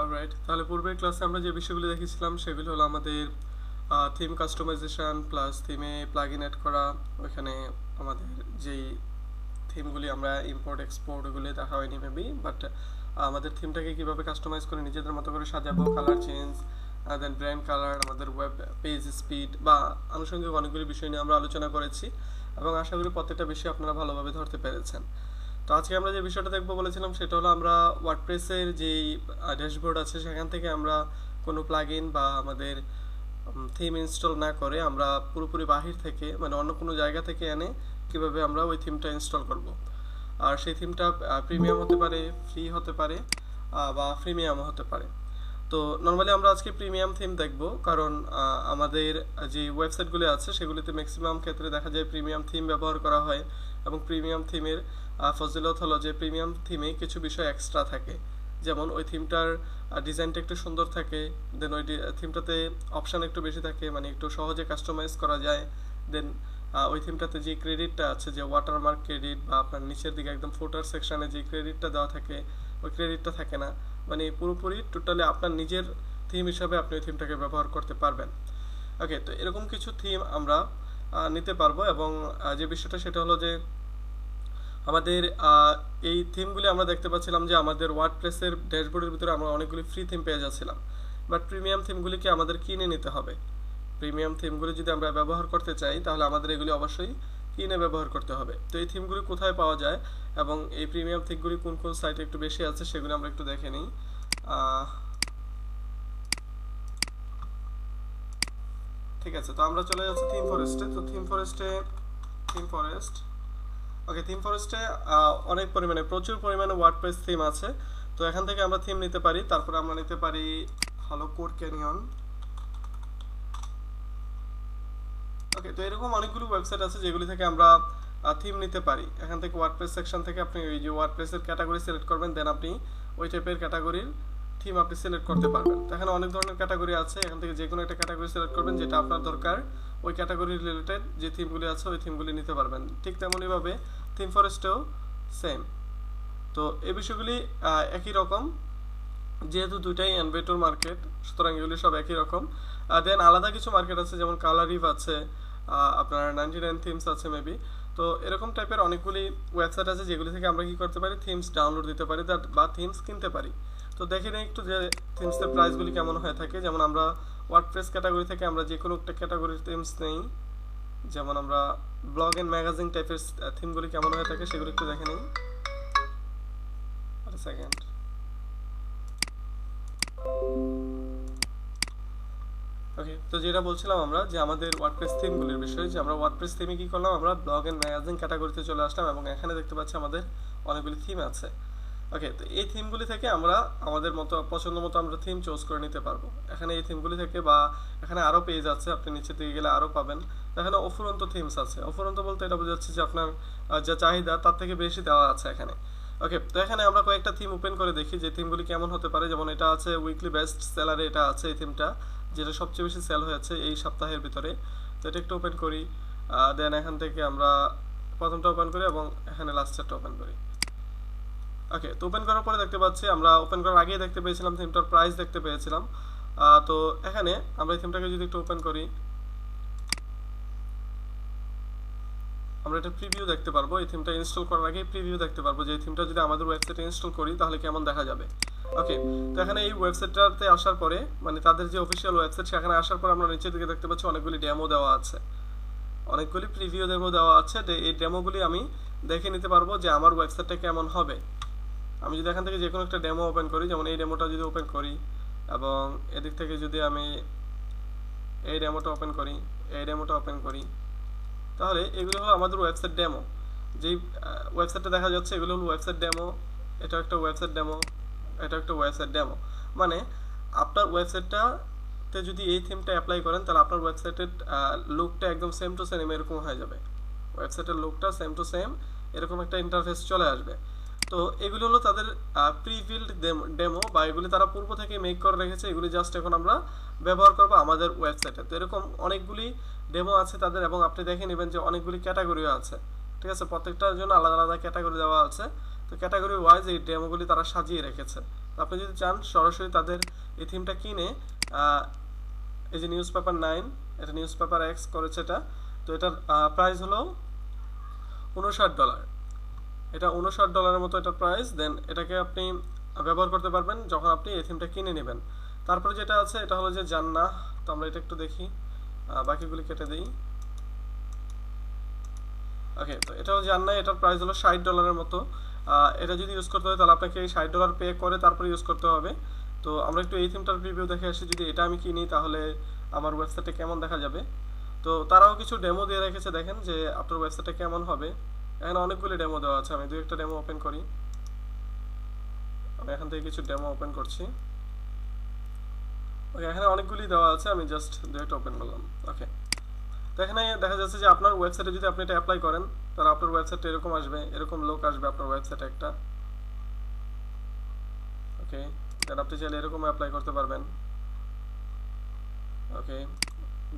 Alright, তাহলে পূর্বের ক্লাসে আমরা যে বিষয়গুলো দেখেছিলাম সেগুলো হলো আমাদের থিম কাস্টমাইজেশন প্লাস থিমে প্লাগইন অ্যাড করা। ওইখানে আমাদের যেই থিমগুলি আমরা ইম্পোর্ট এক্সপোর্ট ওগুলি দেখা হয়নি মেবি, বাট আমাদের থিমটাকে কীভাবে কাস্টমাইজ করে নিজেদের মতো করে সাজাবো, কালার চেঞ্জ, দেন ব্র্যান্ড কালার, আমাদের ওয়েব পেজ স্পিড বা আনুষঙ্গিক অনেকগুলি বিষয় নিয়ে আমরা আলোচনা করেছি এবং আশা করি প্রত্যেকটা বিষয় আপনারা ভালোভাবে ধরতে পেরেছেন। তো আজকে আমরা যে বিষয়টা দেখবো বলেছিলাম সেটা হলো আমরা ওয়ার্ডপ্রেসের যেই ড্যাশবোর্ড আছে সেখান থেকে আমরা কোনো প্লাগইন বা আমাদের থিম ইনস্টল না করে আমরা পুরোপুরি বাহির থেকে মানে অন্য কোনো জায়গা থেকে এনে কিভাবে আমরা ওই থিমটা ইনস্টল করব। আর সেই থিমটা প্রিমিয়াম হতে পারে, ফ্রি হতে পারে বা ফ্রিমিয়াম হতে পারে। তো নর্মালি আমরা আজকে প্রিমিয়াম থিম দেখব, কারণ আমাদের যে ওয়েবসাইটগুলি আছে সেগুলিতে ম্যাক্সিমাম ক্ষেত্রে দেখা যায় প্রিমিয়াম থিম ব্যবহার করা হয় এবং প্রিমিয়াম থিমের ফজিলত হলো যে প্রিমিয়াম থিমে কিছু বিষয় এক্সট্রা থাকে। যেমন ওই থিমটার ডিজাইনটা একটু সুন্দর থাকে, দেন ওই থিমটাতে অপশান একটু বেশি থাকে, মানে একটু সহজে কাস্টমাইজ করা যায়। দেন ওই থিমটাতে যে ক্রেডিটটা আছে, যে ওয়াটারমার্ক ক্রেডিট বা আপনার নিচের দিকে একদম ফুটার সেকশানে যে ক্রেডিটটা দেওয়া থাকে ওই ক্রেডিটটা থাকে না, মানে পুরোপুরি টোটালি আপনার নিজের থিম হিসাবে আপনি ওই থিমটাকে ব্যবহার করতে পারবেন। ওকে, তো এরকম কিছু থিম আমরা নিতে পারবো এবং যে বিষয়টা সেটা হলো যে আমাদের এই থিমগুলি আমরা দেখতে পাচ্ছিলাম যে আমাদের ওয়ার্ডপ্রেসের ড্যাশবোর্ডের ভিতরে আমরা অনেকগুলি ফ্রি থিম পেয়ে যাচ্ছিলাম, বাট প্রিমিয়াম থিমগুলিকে আমাদের কিনে নিতে হবে। প্রিমিয়াম থিমগুলি যদি আমরা ব্যবহার করতে চাই তাহলে আমাদের এগুলি অবশ্যই কিনে ব্যবহার করতে হবে। তো এই থিমগুলি কোথায় পাওয়া যায় এবং এই প্রিমিয়াম থিমগুলি কোন কোন সাইটে একটু বেশি আছে সেগুলো আমরা একটু দেখে নিই। ঠিক আছে, তো আমরা চলে যাচ্ছি থিম ফরেস্টে। তো থিম ফরেস্ট ওকে, থিম ফরেস্টে অনেক পরিমাণে প্রচুর পরিমাণে ওয়ার্ডপ্রেস থিম আছে। তো এখান থেকে আমরা থিম নিতে পারি, তারপরে আমরা নিতে পারি হলো কোড ক্যানিয়ন। ওকে, তো এরকম অনেকগুলো ওয়েবসাইট আছে যেগুলি থেকে আমরা থিম নিতে পারি। এখান থেকে ওয়ার্ডপ্রেস সেকশন থেকে আপনি ওই যে ওয়ার্ডপ্রেসের ক্যাটাগরি সিলেক্ট করবেন, দেন আপনি ওই টাইপের ক্যাটাগরির থিম আপনি সিলেক্ট করতে পারবেন। তো এখানে অনেক ধরনের ক্যাটাগরি আছে, এখান থেকে যে কোনো একটা ক্যাটাগরি সিলেক্ট করবেন যেটা আপনার দরকার, ওই ক্যাটাগরি রিলেটেড যে থিমগুলি আছে ওই থিমগুলি নিতে পারবেন। ঠিক তেমনইভাবে থিম ফরেস্টেও সেম। তো এই বিষয়গুলি একই রকম, যেহেতু দুইটাই অ্যানভেটর মার্কেট সুতরাং এগুলি সব একই রকম। দেন আলাদা কিছু মার্কেট আছে, যেমন কালারিভ আছে, আপনার 99 থিমস আছে মেবি। তো এরকম টাইপের অনেকগুলি ওয়েবসাইট আছে যেগুলি থেকে আমরা কি করতে পারি, থিমস ডাউনলোড দিতে পারি বা থিমস কিনতে পারি। তো দেখে নিই একটু যে থিমসের প্রাইসগুলি কেমন হয়ে থাকে। যেমন আমরা ওয়ার্ডপ্রেস ক্যাটাগরি থেকে আমরা যে কোনো একটা ক্যাটাগরির থিমস নেই, যেমন আমরা ব্লগ অ্যান্ড ম্যাগাজিন টাইপের থিমগুলি কেমন হয়ে থাকে সেগুলো একটু দেখে নিই। সেকেন্ড, ওকে, তো যেটা বলছিলাম আমরা যে আমাদের ওয়ার্ডপ্রেস থিমগুলির বিষয়ে, যে আমরা ওয়ার্ডপ্রেস থিমে কি করলাম, আমরা ব্লগ এন্ড ম্যাগাজিন ক্যাটাগরিতে চলে আসলাম এবং এখানে দেখতে পাচ্ছি আমাদের অনেকগুলি থিম আছে। ওকে, তো এই থিমগুলি থেকে আমরা আমাদের মতো পছন্দ মতো আমরা থিম চুজ করে নিতে পারবো এখানে এই থিমগুলি থেকে, বা এখানে আরও পেজ আছে, আপনি নিচের দিকে গেলে আরও পাবেন। এখানে অফুরন্ত থিমস আছে। অফুরন্ত বলতে এটা বোঝাচ্ছে যে আপনার যা চাহিদা তার থেকে বেশি দেওয়া আছে এখানে। ওকে, তো এখানে আমরা কয়েকটা থিম ওপেন করে দেখি যে থিমগুলি কেমন হতে পারে। যেমন এটা আছে উইকলি বেস্ট সেলারে, এটা আছে এই থিমটা যেটা সবচেয়ে বেশি সেল হয়েছে এই সপ্তাহের ভিতরে। তো এটা একটু ওপেন করি, দেন এখান থেকে আমরা প্রথমটা ওপেন করি এবং এখানে লাস্টেরটা ওপেন করি। ওকে, তো ওপেন করার পরে দেখতে পাচ্ছি, আমরা ওপেন করার আগেই দেখতে পেয়েছিলাম থিমটার প্রাইস দেখতে পেয়েছিলাম। তো এখানে আমরা এই থিমটাকে যদি একটু ওপেন করি, আমরা এটা প্রিভিউ দেখতে পারবো। এই থিমটা ইনস্টল করার আগে প্রিভিউ দেখতে পারবো যে এই থিমটা যদি আমাদের ওয়েবসাইটে ইনস্টল করি তাহলে কেমন দেখা যাবে। ওকে, তো এখানে এই ওয়েবসাইটটাতে আসার পরে, মানে তাদের যে অফিসিয়াল ওয়েবসাইট সেখানে আসার পর আমরা নিচের দিকে দেখতে পাচ্ছি অনেকগুলি ডেমো দেওয়া আছে, অনেকগুলি প্রিভিউ ডেমো দেওয়া আছে। এই ডেমোগুলি আমি দেখে নিতে পারবো যে আমার ওয়েবসাইটটা কেমন হবে। আমি যদি এখান থেকে যে কোনো একটা ডেমো ওপেন করি, যেমন এই ডেমোটা যদি ওপেন করি এবং এদিক থেকে যদি আমি এই ডেমোটা ওপেন করি, এই ডেমোটা ওপেন করি, তাহলে এগুলো হলো আমাদের ওয়েবসাইট ডেমো। যেই ওয়েবসাইটটা দেখা যাচ্ছে এগুলো হলো ওয়েবসাইট ডেমো, এটা একটা ওয়েবসাইট ডেমো, এটা একটা ওয়েবসাইট ডেমো। মানে আপনার ওয়েবসাইটটাতে যদি এই থিমটা অ্যাপ্লাই করেন তাহলে আপনার ওয়েবসাইটের লুকটা একদম সেম টু সেম এরকম হয়ে যাবে। ওয়েবসাইটের লুকটা সেম টু সেম এরকম একটা ইন্টারফেস চলে আসবে। তো এগুলো হলো তাদের প্রিভিল্ড ডেমো, বা এগুলি তারা পূর্ব থেকে মেক করে রেখেছে, এগুলি জাস্ট এখন আমরা ব্যবহার করবো আমাদের ওয়েবসাইটে। তো এরকম অনেকগুলি ডেমো আছে তাদের, এবং আপনি দেখে নেবেন যে অনেকগুলি ক্যাটাগরিও আছে। ঠিক আছে, প্রত্যেকটার জন্য আলাদা আলাদা ক্যাটাগরি দেওয়া আছে। তো ক্যাটাগরি ওয়াইজ এই ডেমোগুলি তারা সাজিয়ে রেখেছে। তো আপনি যদি চান সরাসরি তাদের এই থিমটা কিনে এই যে নিউজ পেপার 9, এটা নিউজ পেপার এক্স করেছে এটা, তো এটার প্রাইস হলো $59। এটা $59 মতো এটা প্রাইস। দেন এটাকে আপনি ব্যবহার করতে পারবেন যখন আপনি এই থিমটা কিনে নেবেন। তারপরে যেটা আছে এটা হলো যে জান্না, তো আমরা এটা একটু দেখি, বাকিগুলি কেটে দিই। ওকে, তো এটা হলো জান্না, এটার প্রাইস হলো $60 মতো। এটা যদি ইউজ করতে হয় তাহলে আপনাকে এই $60 পে করে তারপরে ইউজ করতে হবে। তো আমরা একটু এই থিমটার রিভিউ দেখে আসি, যদি এটা আমি কিনি তাহলে আমার ওয়েবসাইটে কেমন দেখা যাবে। তো তারাও কিছু ডেমো দিয়ে রেখেছে, দেখেন যে আপনার ওয়েবসাইটে কেমন হবে। এখানে অনেকগুলি ডেমো দেওয়া আছে, আমি দুই একটা ডেমো ওপেন করি। আমি এখান থেকে কিছু ডেমো ওপেন করছি। ওকে, এখানে অনেকগুলি দেওয়া আছে, আমি জাস্ট দুই একটা ওপেন করলাম। ওকে, তো এখানে দেখা যাচ্ছে যে আপনার ওয়েবসাইটে যদি আপনি এটা অ্যাপ্লাই করেন তাহলে আপনার ওয়েবসাইটে এরকম আসবে, এরকম লোক আসবে আপনার ওয়েবসাইটে একটা। ওকে, দেন আপনি চাইলে এরকম অ্যাপ্লাই করতে পারবেন। ওকে,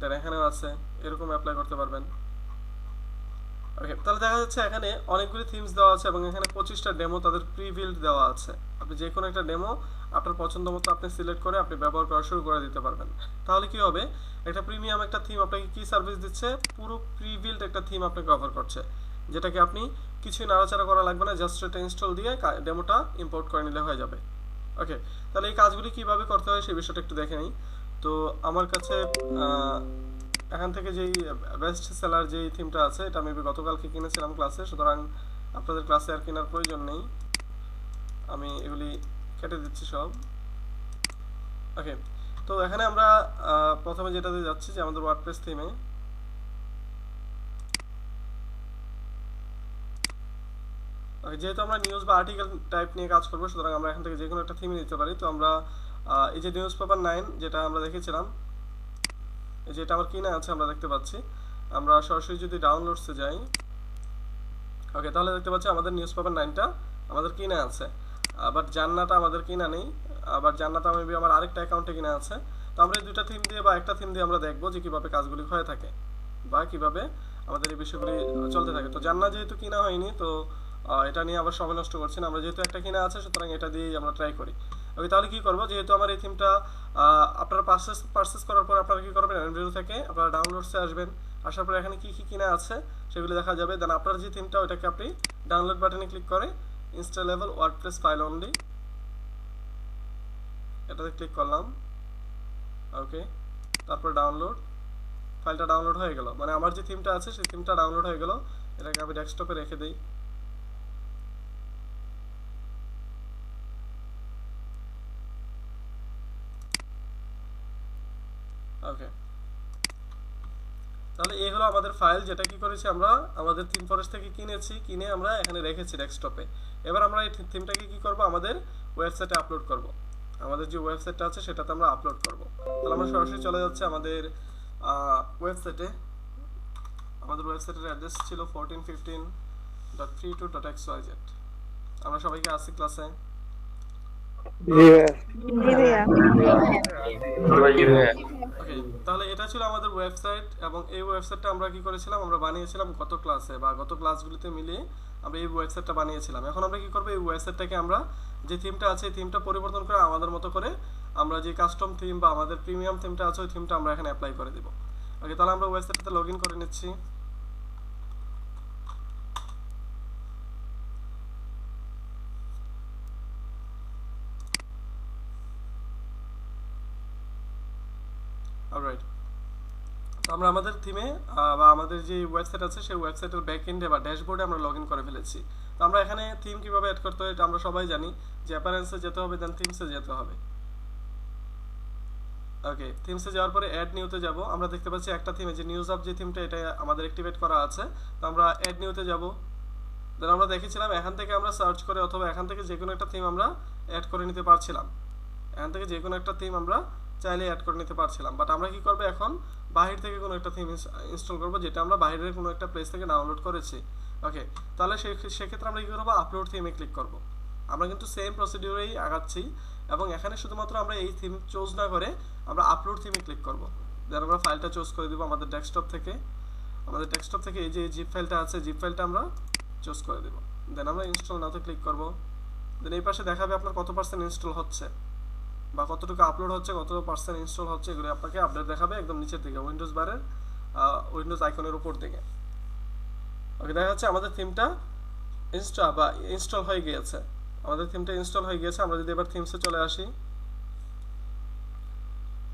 দেন এখানেও আছে, এরকম অ্যাপ্লাই করতে পারবেন। ওকে, তাহলে দেখা যাচ্ছে এখানে অনেকগুলি থিমস দেওয়া আছে এবং এখানে 25টা ডেমো তাদের প্রি-বিল্ড দেওয়া আছে। আপনি যে কোনো একটা ডেমো আপনার পছন্দ মতো আপনি সিলেক্ট করে আপনি ব্যবহার করা শুরু করে দিতে পারবেন। তাহলে কি হবে, একটা প্রিমিয়াম একটা থিম আপনাকে কি সার্ভিস দিচ্ছে, পুরো প্রি-বিল্ড একটা থিম আপনাকে অফার করছে, যেটাকে আপনি কিছুই নাড়াচাড়া করা লাগবে না, জাস্ট এটা ইনস্টল দিয়ে ডেমোটা ইম্পোর্ট করে নিলে হয়ে যাবে। ওকে, তাহলে এই কাজগুলি কিভাবে করতে হয় সেই বিষয়টা একটু দেখে নিই। তো আমার কাছে এখান থেকে যেই বেস্ট সেলার যেই থিমটা আছে এটা আমি গতকালকে কিনেছিলাম ক্লাসে, সুতরাং আপনাদের ক্লাসে আর কেনার প্রয়োজন নেই, আমি এগুলি কেটে দিচ্ছি সব। ওকে, তো এখানে আমরা প্রথমে যেটাতে যাচ্ছি যে আমাদের ওয়ার্ডপ্রেস থিমে। যেহেতু আমরা নিউজ বা আর্টিকেল টাইপ নিয়ে কাজ করবো, সুতরাং আমরা এখান থেকে যে কোনো একটা থিম নিতে পারি। তো আমরা এই যে নিউজ পেপার 9 যেটা আমরা দেখেছিলাম, যেটা আমার কিনা আছে আমরা দেখতে পাচ্ছি, আমরা সরাসরি যদি ডাউনলোডসে যাই, ওকে, তাহলে দেখতে পাচ্ছি আমাদের নিউজ পেপার 9টা আমাদের কিনা আছে, আবার জান্নাটা আমাদের কিনা নেই, আবার জান্নাটা মেবি আমার আরেকটা অ্যাকাউন্টে কিনা আছে। তো আমরা এই দুইটা থিম দিয়ে বা একটা থিম দিয়ে আমরা দেখবো যে কিভাবে কাজগুলি হয়ে থাকে বা কিভাবে আমাদের এই বিষয়গুলি চলতে থাকে। তো জান্না যেহেতু কিনা হয়নি, তো এটা নিয়ে আবার সময় নষ্ট করছি না, আমরা যেহেতু একটা কিনা আছে সুতরাং এটা দিয়েই আমরা ট্রাই করি। ওকে, তাহলে কি করবো, যেহেতু আমার এই থিমটা আপনারা পারচেস করার পর আপনারা কি করবেন, অ্যান্ড্রয়েড থেকে আপনারা ডাউনলোডসে আসবেন, আসার পর এখানে কি কি কিনা আছে সেগুলি দেখা যাবে। দেন আপনার যে থিমটা ওইটাকে আপনি ডাউনলোড বাটনে ক্লিক করে ইনস্টলেবল ওয়ার্ডপ্রেস ফাইল অনলি এটাতে ক্লিক করলাম। ওকে, তারপর ডাউনলোড, ফাইলটা ডাউনলোড হয়ে গেল, মানে আমার যে থিমটা আছে সেই থিমটা ডাউনলোড হয়ে গেল। এটাকে আমি ডেস্কটপে রেখে দিই। ওকে, তাহলে এই হলো আমাদের ফাইল, যেটা কি করেছি আমরা আমাদের থিম ফরেস্ট থেকে কিনেছি, কিনে আমরা এখানে রেখেছি ডেস্কটপে। এবার আমরা এই থিমটাকে কি করব, আমাদের ওয়েবসাইটে আপলোড করব, আমাদের যে ওয়েবসাইটটা আছে সেটাতে আমরা আপলোড করব। তাহলে আমরা সরাসরি চলে যাচ্ছি আমাদের ওয়েবসাইটে। আমাদের ওয়েবসাইটের অ্যাড্রেস ছিল 1415.32.xyz। আমরা সবাইকে আসি ক্লাসে। ওকে, তাহলে এটা ছিল আমাদের ওয়েবসাইট এবং এই ওয়েবসাইটটা আমরা কি করেছিলাম, আমরা বানিয়েছিলাম গত ক্লাসে বা গত ক্লাসগুলিতে মিলিয়ে আমরা এই ওয়েবসাইটটা বানিয়েছিলাম। এখন আমরা কি করব, এই ওয়েবসাইটটাকে আমরা যে থিমটা আছে এই থিমটা পরিবর্তন করে আমাদের মতো করে আমরা যে কাস্টম থিম বা আমাদের প্রিমিয়াম থিমটা আছে ওই থিমটা আমরা এখানে অ্যাপ্লাই করে দেব। ওকে, তাহলে আমরা ওয়েবসাইটটাতে লগ ইন করে নিচ্ছি। অলরাইট, তো আমরা আমাদের থিমে বা আমাদের যে ওয়েবসাইট আছে সেই ওয়েবসাইটের ব্যাক এন্ডে বা ড্যাশবোর্ডে আমরা লগ ইন করে ফেলেছি। তো আমরা এখানে থিম কিভাবে অ্যাড করতে হয় এটা আমরা সবাই জানি, যে অ্যাপারেন্সে যেতে হবে, দেন থিমসে যেতে হবে। ওকে, থিমসে যাওয়ার পরে অ্যাড নিউতে যাব। আমরা দেখতে পাচ্ছি একটা থিমে যে নিউজ অফ যে থিমটা এটা আমাদের অ্যাক্টিভেট করা আছে, তো আমরা অ্যাড নিউতে যাব। দেন আমরা দেখেছিলাম এখান থেকে আমরা সার্চ করে অথবা এখান থেকে যে কোনো একটা থিম আমরা অ্যাড করে নিতে পারছিলাম, এখান থেকে যে কোনো একটা থিম আমরা চাইলে অ্যাড করে নিতে পারছিলাম। বাট আমরা কি করব, এখন বাহির থেকে কোনো একটা থিম ইনস্টল করব যেটা আমরা বাইরের কোনো একটা প্লেস থেকে ডাউনলোড করেছি। ওকে, তাহলে সেক্ষেত্রে আমরা কি করবো, আপলোড থিমে ক্লিক করব। আমরা কিন্তু সেম প্রসিডিউরেই আগাচ্ছি এবং এখানে শুধুমাত্র আমরা এই থিম চুজ না করে আমরা আপলোড থিমে ক্লিক করব। দেন আমরা ফাইলটা চুজ করে দেব আমাদের ডেস্কটপ থেকে এই যে জিপ ফাইলটা আছে, জিপ ফাইলটা আমরা চুজ করে দেব। দেন আমরা ইনস্টল নাওতে ক্লিক করব। দেন এই পাশে দেখাবে আপনার কত পার্সেন্ট ইনস্টল হচ্ছে বা কতটুকু আপলোড হচ্ছে, কত পার্সেন্ট ইনস্টল হচ্ছে, এগুলো আপনাকে আপডেট দেখাবে একদম নিচের দিকে উইন্ডোজ বারের উইন্ডোজ আইকনের উপর দিকে। ওকে, দেখা যাচ্ছে আমাদের থিমটা ইনস্টল হয়ে গিয়েছে। আমাদের থিমটা ইনস্টল হয়ে গিয়েছে। আমরা যদি এবার থিমসে চলে আসি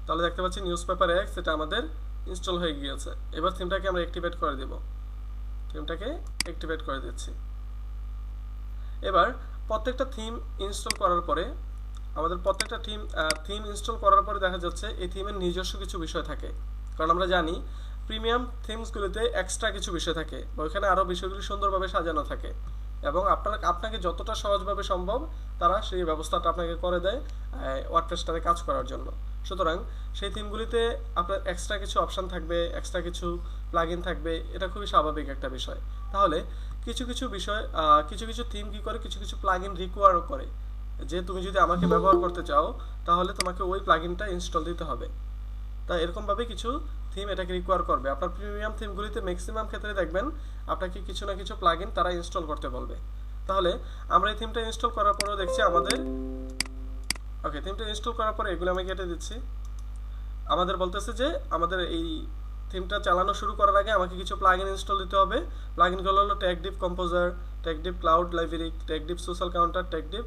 তাহলে দেখতে পাচ্ছি নিউজ পেপার এক্স, এটা আমাদের ইনস্টল হয়ে গিয়েছে। এবার থিমটাকে আমরা অ্যাক্টিভেট করে দেব। থিমটাকে অ্যাক্টিভেট করে দিচ্ছি। এবার প্রত্যেকটা থিম ইনস্টল করার পরে আমাদের প্রত্যেকটা থিম ইনস্টল করার পরে দেখা যাচ্ছে এই থিমের নিজস্ব কিছু বিষয় থাকে। কারণ আমরা জানি প্রিমিয়াম থিমসগুলিতে এক্সট্রা কিছু বিষয় থাকে বা ওইখানে আরও বিষয়গুলি সুন্দরভাবে সাজানো থাকে এবং আপনাকে যতটা সহজভাবে সম্ভব তারা সেই ব্যবস্থাটা আপনাকে করে দেয় ওয়ার্ডপ্রেসটাতে কাজ করার জন্য। সুতরাং সেই থিমগুলিতে আপনার এক্সট্রা কিছু অপশান থাকবে, এক্সট্রা কিছু প্লাগইন থাকবে, এটা খুবই স্বাভাবিক একটা বিষয়। তাহলে কিছু কিছু থিম কী করে, কিছু কিছু প্লাগইন রিকোয়ারও করে যে তুমি যদি আমাকে ব্যবহার করতে চাও তাহলে তোমাকে ওই প্লাগইনটা ইনস্টল দিতে হবে। তাই এরকমভাবে কিছু থিম এটাকে রিকোয়ার করবে। আপনার প্রিমিয়াম থিমগুলিতে ম্যাক্সিমাম ক্ষেত্রে দেখবেন আপনাকে কিছু না কিছু প্লাগইন তারা ইনস্টল করতে বলবে। তাহলে আমরা এই থিমটা ইনস্টল করার পরেও দেখছি আমাদের থিমটা ইনস্টল করার পরে এগুলো আমি কেটে দিচ্ছি। আমাদের বলতেছে যে আমাদের এই থিমটা চালানো শুরু করার আগে আমাকে কিছু প্লাগইন ইনস্টল দিতে হবে। প্লাগইনগুলো হলো টেকডিপ কম্পোজার, টেকডিপ ক্লাউড লাইব্রেরি, টেকডিপ সোশ্যাল কাউন্টার, টেকডিপ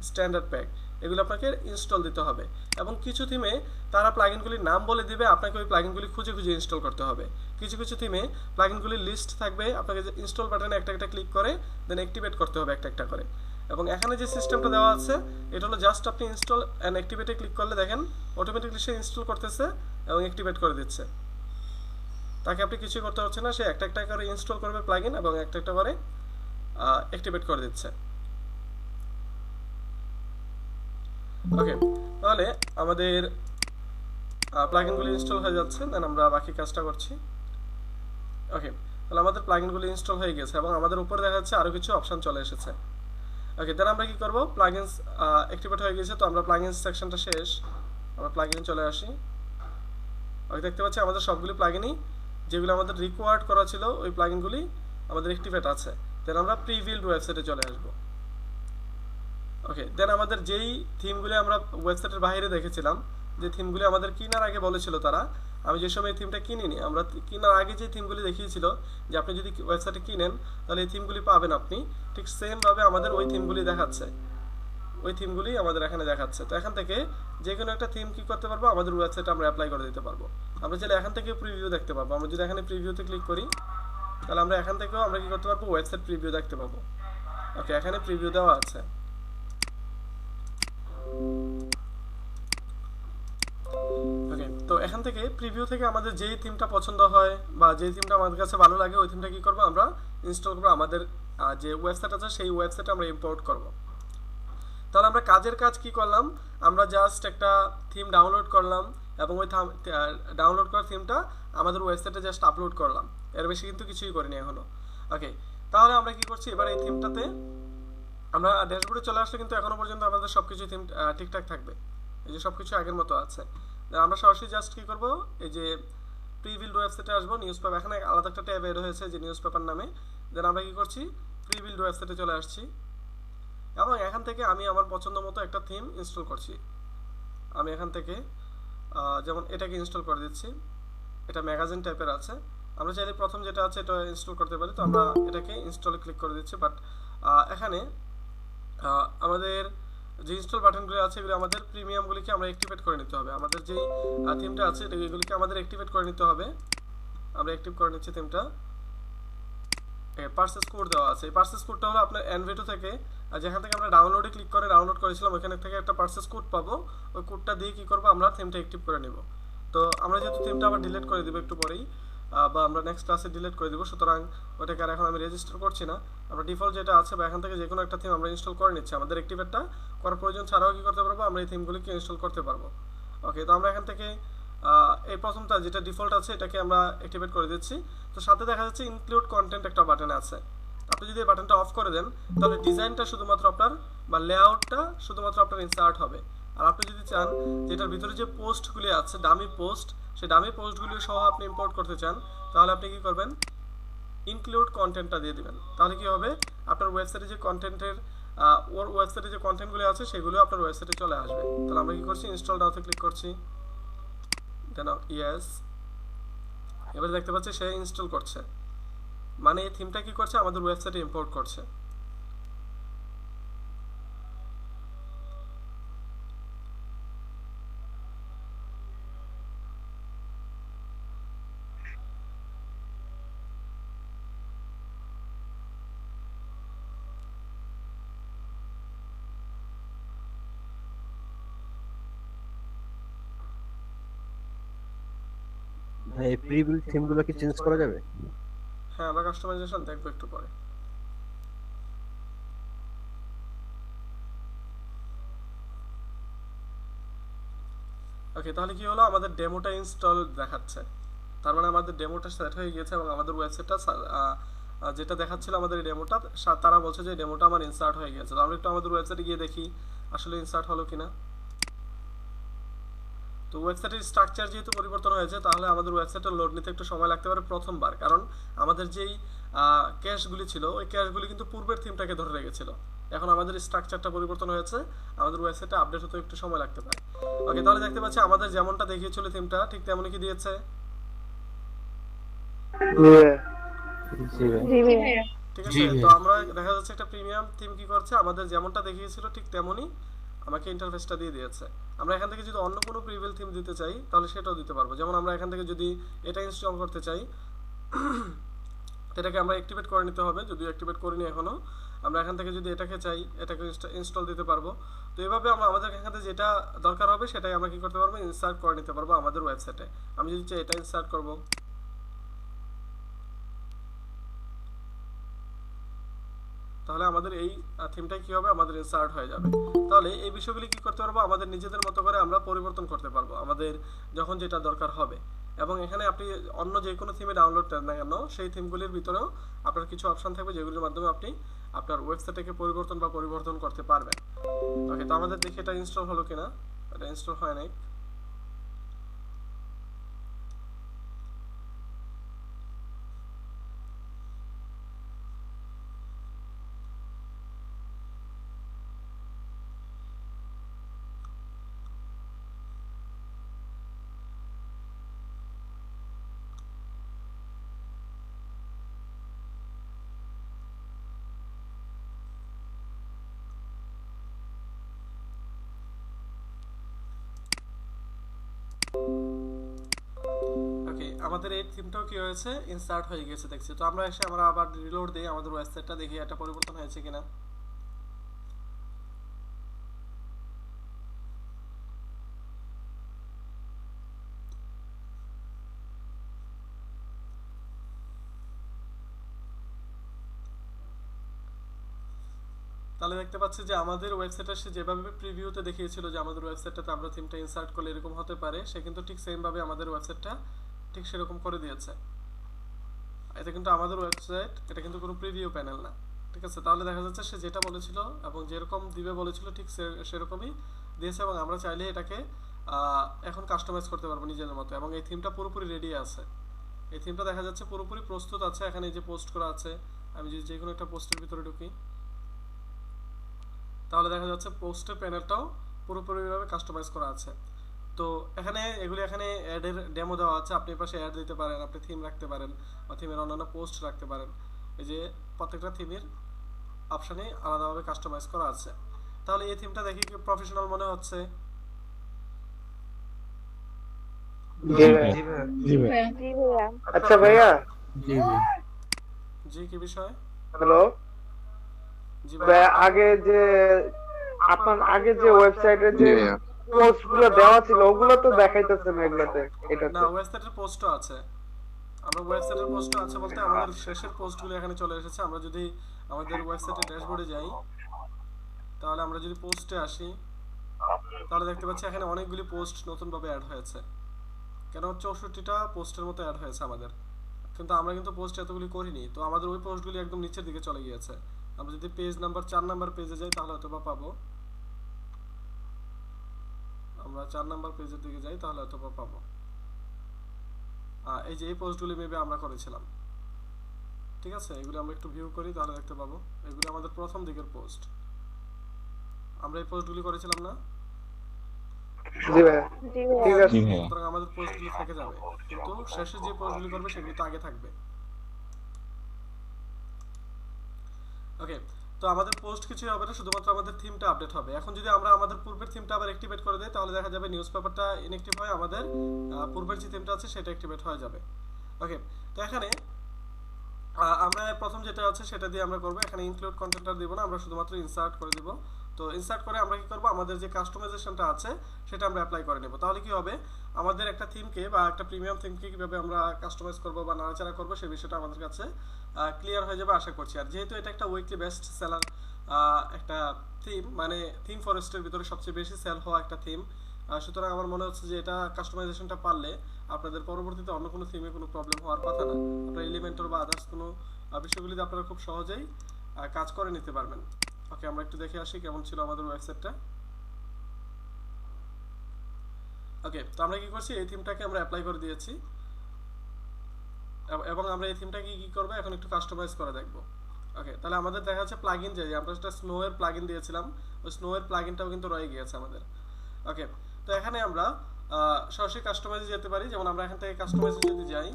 স্ট্যান্ডার্ড প্যাক, এগুলো আপনাকে ইনস্টল দিতে হবে। এবং কিছু থিমে তারা প্লাগইনগুলির নাম বলে দিবে, আপনাকে ওই প্লাগইনগুলি খুঁজে খুঁজে ইনস্টল করতে হবে। কিছু কিছু থিমে প্লাগইনগুলির লিস্ট থাকবে, আপনাকে যে ইনস্টল বাটনে একটা একটা ক্লিক করে দেন অ্যাক্টিভেট করতে হবে একটা একটা করে। এবং এখানে যে সিস্টেমটা দেওয়া আছে এটা হলো জাস্ট আপনি ইনস্টল অ্যান্ড অ্যাক্টিভেটে ক্লিক করলে দেখেন অটোমেটিকলি সে ইনস্টল করতেছে এবং অ্যাক্টিভেট করে দিচ্ছে। তাকে আপনি কিছুই করতে হচ্ছে না, সে একটা একটা করে ইনস্টল করবে প্লাগইন এবং একটা একটা করে অ্যাক্টিভেট করে দিচ্ছে। ওকে, তাহলে আমাদের প্লাগইনগুলি ইনস্টল হয়ে যাচ্ছে। দেন আমরা বাকি কাজটা করছি। ওকে, তাহলে আমাদের প্লাগইনগুলি ইনস্টল হয়ে গেছে এবং আমাদের উপরে দেখা যাচ্ছে আরও কিছু অপশান চলে এসেছে। ওকে, দেন আমরা কি করব, প্লাগইনস অ্যাক্টিভেট হয়ে গেছে, তো আমরা প্লাগইনস সেকশনটা শেষ, আমরা প্লাগইনে চলে আসি। ওকে, দেখতে পাচ্ছি আমাদের সবগুলি প্লাগইনই যেগুলো আমাদের রিকোয়ার্ড করা ছিল ওই প্লাগইনগুলি আমাদের অ্যাক্টিভেট আছে। দেন আমরা প্রিভিউড ওয়েবসাইটে চলে আসবো। ওকে, দেন আমাদের যেই থিমগুলি আমরা ওয়েবসাইটের বাইরে দেখেছিলাম, যে থিমগুলি আমাদের কেনার আগে বলেছিল তারা, আমি যে সময় এই থিমটা কিনিনি, আমরা কেনার আগে যে থিমগুলি দেখিয়েছিল যে আপনি যদি ওয়েবসাইটে কিনেন তাহলে এই থিমগুলি পাবেন আপনি, ঠিক সেমভাবে আমাদের ওই থিমগুলি দেখাচ্ছে, ওই থিমগুলি আমাদের এখানে দেখাচ্ছে। তো এখান থেকে যে কোনো একটা থিম কি করতে পারবো, আমাদের ওয়েবসাইটে আমরা অ্যাপ্লাই করে দিতে পারবো। আমরা চাইলে এখান থেকে প্রিভিউ দেখতে পারবো। আমরা যদি এখানে প্রিভিউতে ক্লিক করি তাহলে আমরা এখান থেকেও আমরা কি করতে পারবো, ওয়েবসাইট প্রিভিউ দেখতে পাবো। ওকে, এখানে প্রিভিউ দেওয়া আছে। ওকে, তো এখান থেকে প্রিভিউ থেকে আমাদের যেই থিমটা পছন্দ হয় বা যেই থিমটা আমাদের কাছে ভালো লাগে ওই থিমটা কি করবো, আমরা ইনস্টল করবো। আমাদের যে ওয়েবসাইট আছে সেই ওয়েবসাইটে আমরা ইম্পোর্ট করব। তাহলে আমরা কাজের কাজ কি করলাম, আমরা জাস্ট একটা থিম ডাউনলোড করলাম এবং ওই ডাউনলোড করা থিমটা আমাদের ওয়েবসাইটে জাস্ট আপলোড করলাম, এর বেশি কিন্তু কিছুই করিনি এখনো। ওকে, তাহলে আমরা কি করছি, এবার এই থিমটাতে আমরা ড্যাশবোর্ডে চলে আসলে কিন্তু এখনো পর্যন্ত আমাদের সবকিছু থিম ঠিকঠাক থাকবে, এই যে সবকিছু আগের মতো আছে। আমরা সরাসরি জাস্ট কি করব, এই যে প্রিভিউড ওয়েবসাইটে আসবো, নিউজ পেপার, এখানে আলাদা একটা ট্যাব এড হয়েছে যে নিউজ পেপার নামে। দেন আমরা কি করছি, প্রিভিউড ওয়েবসাইটে চলে আসছি এবং এখান থেকে আমি আমার পছন্দ মতো একটা থিম ইনস্টল করছি। আমি এখান থেকে যেমন এটাকে ইনস্টল করে দিচ্ছি, এটা ম্যাগাজিন টাইপের আছে। আমরা চাইলে প্রথম যেটা আছে এটা ইনস্টল করতে পারি, তো আমরা এটাকে ইনস্টলে ক্লিক করে দিচ্ছি। বাট এখানে আমাদের যে ইনস্টল বাটনগুলো আছে এগুলো আমাদের প্রিমিয়ামগুলিকে আমরা অ্যাক্টিভেট করে নিতে হবে। আমাদের যেই থিমটা আছে এগুলিকে আমাদের অ্যাক্টিভেট করে নিতে হবে। আমরা অ্যাক্টিভ করে নিচ্ছি থিমটা। পারচেস কোড দেওয়া আছে, এই পারচেস কোডটা হলো আপনার এনভিটো থেকে, যেখান থেকে আমরা ডাউনলোডে ক্লিক করে ডাউনলোড করেছিলাম ওখান থেকে একটা পারচেস কোড পাবো। ওই কোডটা দিয়ে কি করবো, আমরা থিমটা অ্যাক্টিভ করে নিব। তো আমরা যেহেতু থিমটা আবার ডিলিট করে দিব একটু পরেই, বা আমরা নেক্সট ক্লাসে ডিলিট করে দিব, সুতরাং ওটাকে আর এখন আমি রেজিস্টার করছি না। আমরা ডিফল্ট যেটা আছে বা এখান থেকে যে কোনো একটা থিম আমরা ইনস্টল করে নিচ্ছি। আমাদের অ্যাক্টিভেটটা করার প্রয়োজন ছাড়াও কি করতে পারবো, আমরা এই থিমগুলিকে ইনস্টল করতে পারবো। ওকে, তো আমরা এখান থেকে এই প্রথমটা যেটা ডিফল্ট আছে এটাকে আমরা অ্যাক্টিভেট করে দিচ্ছি। তো সাথে দেখা যাচ্ছে ইনক্লুড কন্টেন্ট একটা বাটন আছে, আপনি যদি এই বাটনটা অফ করে দেন তাহলে ডিজাইনটা শুধুমাত্র আপনার বা লেআউটটা শুধুমাত্র আপনার ইনসার্ট হবে। আর আপনি যদি চান যেটার ভিতরে যে পোস্টগুলি আছে ডামি পোস্ট, সেই ডামি পোস্টগুলি সহ আপনি ইম্পোর্ট করতে চান, তাহলে আপনি কি করবেন, ইনক্লুড কন্টেন্টটা দিয়ে দিবেন। তাহলে কি হবে, আপনার ওয়েবসাইটে যে কন্টেন্টের ওর ওয়েবসাইটে যে কন্টেন্টগুলো আছে সেগুলো আপনার ওয়েবসাইটে চলে আসবে। তাহলে আমরা কি করছি, ইনস্টল নাওতে ক্লিক করছি, দেন ইয়েস। এবার দেখতে পাচ্ছি সে ইনস্টল করছে, মানে এই থিমটা কি করছে, আমাদের ওয়েবসাইটে ইম্পোর্ট করছে। ভাই এই প্রি বিল্ড থিম গুলো কি চেঞ্জ করা যাবে? হ্যাঁ, আমরা কাস্টমাইজেশন দেখবো একটু পরে। ওকে, তাহলে কি হলো, আমাদের ডেমোটা ইনস্টল দেখাচ্ছে, তার মানে আমাদের ডেমোটা সেট হয়ে গিয়েছে এবং আমাদের ওয়েবসাইটটা যেটা দেখাচ্ছিল আমাদের এই ডেমোটা, তারা বলছে যে ডেমোটা আমার ইনসার্ট হয়ে গেছে। তো আমরা একটু আমাদের ওয়েবসাইটে গিয়ে দেখি আসলে ইনসার্ট হলো কিনা। তো ওয়েবসাইটের স্ট্রাকচার যেহেতু পরিবর্তন হয়েছে, তাহলে আমাদের ওয়েবসাইটটা লোড নিতে একটু সময় লাগতে পারে প্রথমবার, কারণ আমাদের যেই ক্যাশগুলি ছিল ওই ক্যাশগুলি কিন্তু পূর্বের থিমটাকে ধরে রেখেছিল। এখন আমাদের স্ট্রাকচারটা পরিবর্তন হয়েছে, আমাদের ওয়েবসাইটটা আপডেট হতে একটু সময় লাগতে পারে। ওকে, তাহলে দেখতে পাচ্ছি আমাদের যেমনটা দেখিয়েছিল থিমটা ঠিক তেমনই কি দিয়েছে। ঠিক আছে, তো আমরা দেখা যাচ্ছে একটা প্রিমিয়াম থিম কি করছে, আমাদের যেমনটা দেখিয়েছিল ঠিক তেমনই আমাকে ইন্টারফেসটা দিয়ে দিয়েছে। আমরা এখান থেকে যদি অন্য কোনো প্রিভিল থিম দিতে চাই তাহলে সেটাও দিতে পারবো। যেমন আমরা এখান থেকে যদি এটা ইনস্টল করতে চাই, এটাকে আমরা অ্যাক্টিভেট করে নিতে হবে, যদিও অ্যাক্টিভেট করিনি এখনো। আমরা এখান থেকে যদি এটাকে চাই, এটাকে ইনস্টল দিতে পারবো। তো এভাবে আমরা আমাদের এখান থেকে যেটা দরকার হবে সেটাই আমরা কি করতে পারবো, ইনসার্ট করে নিতে পারবো আমাদের ওয়েবসাইটে। আমি যদি চাই এটা ইনসার্ট করবো, তাহলে আমাদের এই থিমটা কি হবে, আমাদের ইনসার্ট হয়ে যাবে। তাহলে এই বিষয়গুলি কি করতে পারবো, আমাদের নিজেদের মতো করে আমরা পরিবর্তন করতে পারবো আমাদের যখন যেটা দরকার হবে। এবং এখানে আপনি অন্য যে কোনো থিমে ডাউনলোড করেন না কেন, সেই থিমগুলির ভিতরেও আপনার কিছু অপশন থাকবে যেগুলির মাধ্যমে আপনি আপনার ওয়েবসাইটটাকে পরিবর্তন করতে পারবেন। ওকে, তো আমাদের দেখি এটা ইনস্টল হলো কিনা। এটা ইনস্টল হয় নাই। ওকে, আমাদের এই থিমটাও কি হয়েছে, ইনসার্ট হয়ে গেছে দেখছি। তো আমরা এসে আমরা আবার রিলোড দিই আমাদের ওয়েবসাইটটা, দেখি এটা পরিবর্তন হয়েছে কিনা। তাহলে দেখতে পাচ্ছি যে আমাদের ওয়েবসাইটটা সে যেভাবে প্রিভিউতে দেখিয়েছিল যে আমাদের ওয়েবসাইটটাতে আমরা থিমটা ইনসার্ট করলে এরকম হতে পারে, সে কিন্তু ঠিক সেম ভাবে আমাদের ওয়েবসাইটটা ঠিক সেরকম করে দিয়েছে। এটা কিন্তু আমাদের ওয়েবসাইট, এটা কিন্তু কোনো প্রিভিউ প্যানেল না। ঠিক আছে, তাহলে দেখা যাচ্ছে সে যেটা বলেছিল এবং যেরকম দিবে বলেছিল ঠিক সেরকমই দিয়েছে। এবং আমরা চাইলে এটাকে এখন কাস্টমাইজ করতে পারবো নিজেদের মতো। এবং এই থিমটা পুরোপুরি রেডি আছে, এই থিমটা দেখা যাচ্ছে পুরোপুরি প্রস্তুত আছে। এখানে এই যে পোস্ট করা আছে, আমি যদি যে কোনো একটা পোস্টের ভিতরে ঢুকি তাহলে দেখা যাচ্ছে পোস্টের প্যানেলটাও পুরোপুরিভাবে কাস্টমাইজ করা আছে। তো এখানে এখানে অ্যাডের ডেমো দেওয়া আছে, আপনি পাশে অ্যাড দিতে পারেন, আপনি থিম রাখতে পারেন বা থিমের অন্যান্য পোস্ট রাখতে পারেন। এই যে প্রত্যেকটা থিমের অপশানে আলাদাভাবে কাস্টমাইজ করা আছে। তাহলে এই থিমটা দেখি কি প্রফেশনাল মনে হচ্ছে। আচ্ছা ভাইয়া, জি, কি বিষয়? হ্যালো জি ভাইয়া, আগে যে আপনার আগে যে ওয়েবসাইটে যে পোস্ট গুলো দেওয়া ছিল ওগুলো তো দেখাইতেছে না এগুলাতে, না, এটাতে। ওয়েবসাইটের পোস্টও আছে। আমরা ওয়েবসাইটের পোস্টও আছে বলতে আমাদের শেষের পোস্টগুলো এখানে চলে এসেছে। আমরা যদি আমাদের ওয়েবসাইটের ড্যাশবোর্ডে যাই, তাহলে আমরা যদি পোস্টে আসি তাহলে দেখতে পাচ্ছি এখানে অনেকগুলি পোস্ট নতুনভাবে অ্যাড হয়েছে। কেন 64টা পোস্টের মতো অ্যাড হয়েছে আমাদের, কিন্তু আমরা কিন্তু পোস্ট এতগুলি করিনি। তো আমাদের ওই পোস্টগুলি একদম নিচের দিকে চলে গিয়েছে। আমরা যদি পেজ নাম্বার 4 নাম্বার পেজে যাই তাহলে হয়তো বা পাবো। আমরা 4 নাম্বার পেজের দিকে যাই তাহলে হয়তো বা পাবো। এই যে এই পোস্টগুলি মেবি আমরা করেছিলাম। ঠিক আছে, এগুলো আমরা একটু ভিউ করি তাহলে দেখতে পাবো এগুলো আমাদের প্রথম দিকের পোস্ট। আমরা এই পোস্টগুলি করেছিলাম না? জি ভাই, ঠিক আছে। জি ভাইয়া। সুতরাং আমাদের পোস্টগুলি থেকে যাবে, কিন্তু শেষে যে পোস্টগুলি করবে সেগুলি তো আগে থাকবে। ওকে, তো আমাদের পোস্ট কিছুই হবে না, শুধুমাত্র আমাদের থিমটা আপডেট হবে। এখন যদি আমরা আমাদের পূর্বের থিমটা আবার অ্যাক্টিভেট করে দেই তাহলে দেখা যাবে নিউজ পেপারটা ইনঅ্যাক্টিভ হয়, আমাদের পূর্বের যে থিমটা আছে সেটা অ্যাক্টিভেট হয়ে যাবে। ওকে, তো এখানে আমরা প্রথম যেটা আছে সেটা দিয়ে আমরা করব। এখানে ইনক্লুড কন্টেন্টার দিব না, আমরা শুধুমাত্র ইনসার্ট করে দিব। তো ইনসার্ট করে আমরা কি করব, আমাদের যে কাস্টমাইজেশনটা আছে সেটা আমরা অ্যাপ্লাই করে নেব। তাহলে কি হবে, আমাদের একটা থিমকে বা একটা প্রিমিয়াম থিমকে কিভাবে আমরা কাস্টমাইজ করব বা নাড়াচাড়া করব সেই বিষয়টা আমাদের কাছে ক্লিয়ার হয়ে যাবে আশা করছি। আর যেহেতু এটা একটা উইকলি বেস্ট সেলার একটা থিম, মানে থিম ফরেস্টের ভিতরে সবচেয়ে বেশি সেল হওয়া একটা থিম, সুতরাং আমার মনে হচ্ছে যে এটা কাস্টমাইজেশনটা পারলে আপনাদের পরবর্তীতে অন্য কোনো থিমে কোনো প্রবলেম হওয়ার কথা না। আপনার এলিমেন্টর বা আদার্স কোনো বিষয়গুলিতে আপনারা খুব সহজেই কাজ করে নিতে পারবেন। ওকে, আমরা একটু দেখে আসি কেমন ছিল আমাদের ওয়েবসাইটটা। ওকে, তো আমরা কি করছি, এই থিমটাকে আমরা অ্যাপ্লাই করে দিয়েছি এবং আমরা এই থিমটাকে কি করব এখন একটু কাস্টমাইজ করে দেখব। ওকে, তাহলে আমাদের দেখা যাচ্ছে প্লাগইন, যে আমরা একটা স্নো এর প্লাগইন দিয়েছিলাম, ওই স্নো এর প্লাগইনটাও কিন্তু রয়ে গিয়েছে আমাদের। ওকে, তো এখানে আমরা সরাসরি কাস্টমাইজে যেতে পারি। যেমন আমরা এখান থেকে কাস্টমাইজে যদি যাই,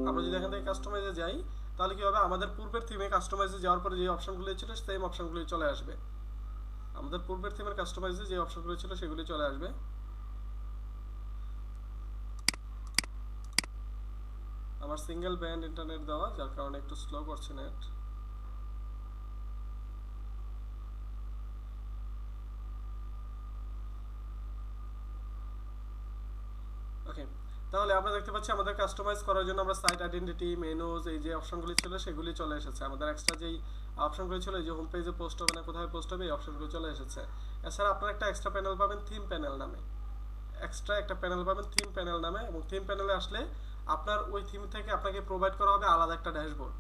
আমরা যদি এখান থেকে কাস্টমাইজে যাই তাহলে কি হবে, আমাদের পূর্বের থিমে কাস্টমাইজে যাওয়ার পরে যে অপশনগুলো ছিল সেম অপশনগুলো চলে আসবে। আমাদের পূর্বের থিমের কাস্টমাইজে যে অপশনগুলো ছিল সেগুলি চলে আসবে। আমার সিঙ্গেল ব্যান্ড ইন্টারনেট দেওয়া, যার কারণে একটু স্লো করছে নেট। ওকে, তাহলে আমরা দেখতে পাচ্ছি আমাদের কাস্টমাইজ করার জন্য আমরা সাইট আইডেন্টিটি, মেনুজ, এই যে অপশনগুলি ছিল সেগুলি চলে এসেছে। আমাদের এক্সট্রা যেই অপশনগুলি ছিল, এই যে হোম পেজে পোস্ট হবে না, কোথায় পোস্ট হবে, এই অপশনগুলো চলে এসেছে। এছাড়া আপনারা একটা এক্সট্রা প্যানেল পাবেন থিম প্যানেল নামে, এক্সট্রা একটা প্যানেল পাবেন থিম প্যানেল নামে, এবং থিম প্যানেলে আসলে আপনার ওই থিম থেকে আপনাকে প্রোভাইড করা হবে আলাদা একটা ড্যাশবোর্ড।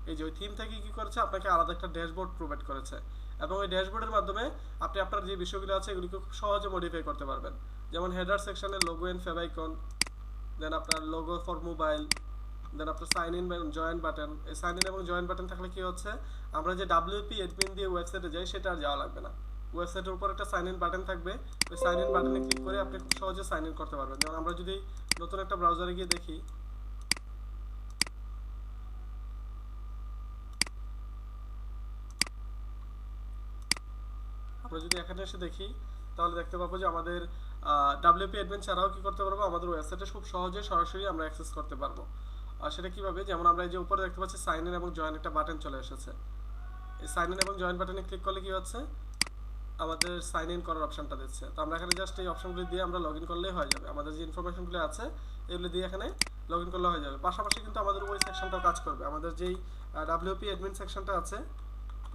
এই যে ওই থিম থেকে কি করেছে, আপনাকে আলাদা একটা ড্যাশবোর্ড প্রোভাইড করেছে, এবং ওই ড্যাশবোর্ডের মাধ্যমে আপনি আপনার যে বিষয়গুলো আছে এগুলিকে খুব সহজে মডিফাই করতে পারবেন। যেমন হেডার সেকশনের লোগো এন্ড ফেভাইকন, দেন আপনার লোগো ফর মোবাইল, দেন আপনার সাইন ইন জয়েন বাটন। এই সাইন ইন এবং জয়েন বাটন থাকলে কি হচ্ছে, আমরা যে WP অ্যাডমিন দিয়ে ওয়েবসাইটে যাই সেটা আর যাওয়া লাগবে না। ওয়েবসাইটের উপর একটা সাইন ইন বাটন থাকবে, ওই সাইন ইন বাটনে ক্লিক করে আপনি খুব সহজে সাইন ইন করতে পারবেন। যেমন আমরা যদি নতুন একটা ব্রাউজারে গিয়ে দেখি, আমরা যদি এখানে এসে দেখি তাহলে দেখতে পাবো যে আমাদের WP অ্যাডমিন ছাড়াও কি করতে পারবো, আমাদের ওয়েবসাইটে খুব সহজে সরাসরি আমরা অ্যাক্সেস করতে পারবো। আর সেটা কিভাবে, যেমন আমরা এই যে উপরে দেখতে পাচ্ছি সাইন ইন এবং জয়েন একটা বাটন চলে এসেছে। এই সাইন ইন এবং জয়েন বাটনে ক্লিক করলে কি হচ্ছে, আমাদের সাইন ইন করার অপশনটা দিচ্ছে। তো আমরা এখানে জাস্ট এই অপশনগুলি দিয়ে আমরা লগ ইন করলেই হয়ে যাবে। আমাদের যে ইনফরমেশনগুলো আছে এগুলো দিয়ে এখানে লগ ইন করলে হয়ে যাবে। পাশাপাশি কিন্তু আমাদের ওই সেকশনটাও কাজ করবে, আমাদের যেই WP অ্যাডমিন সেকশনটা আছে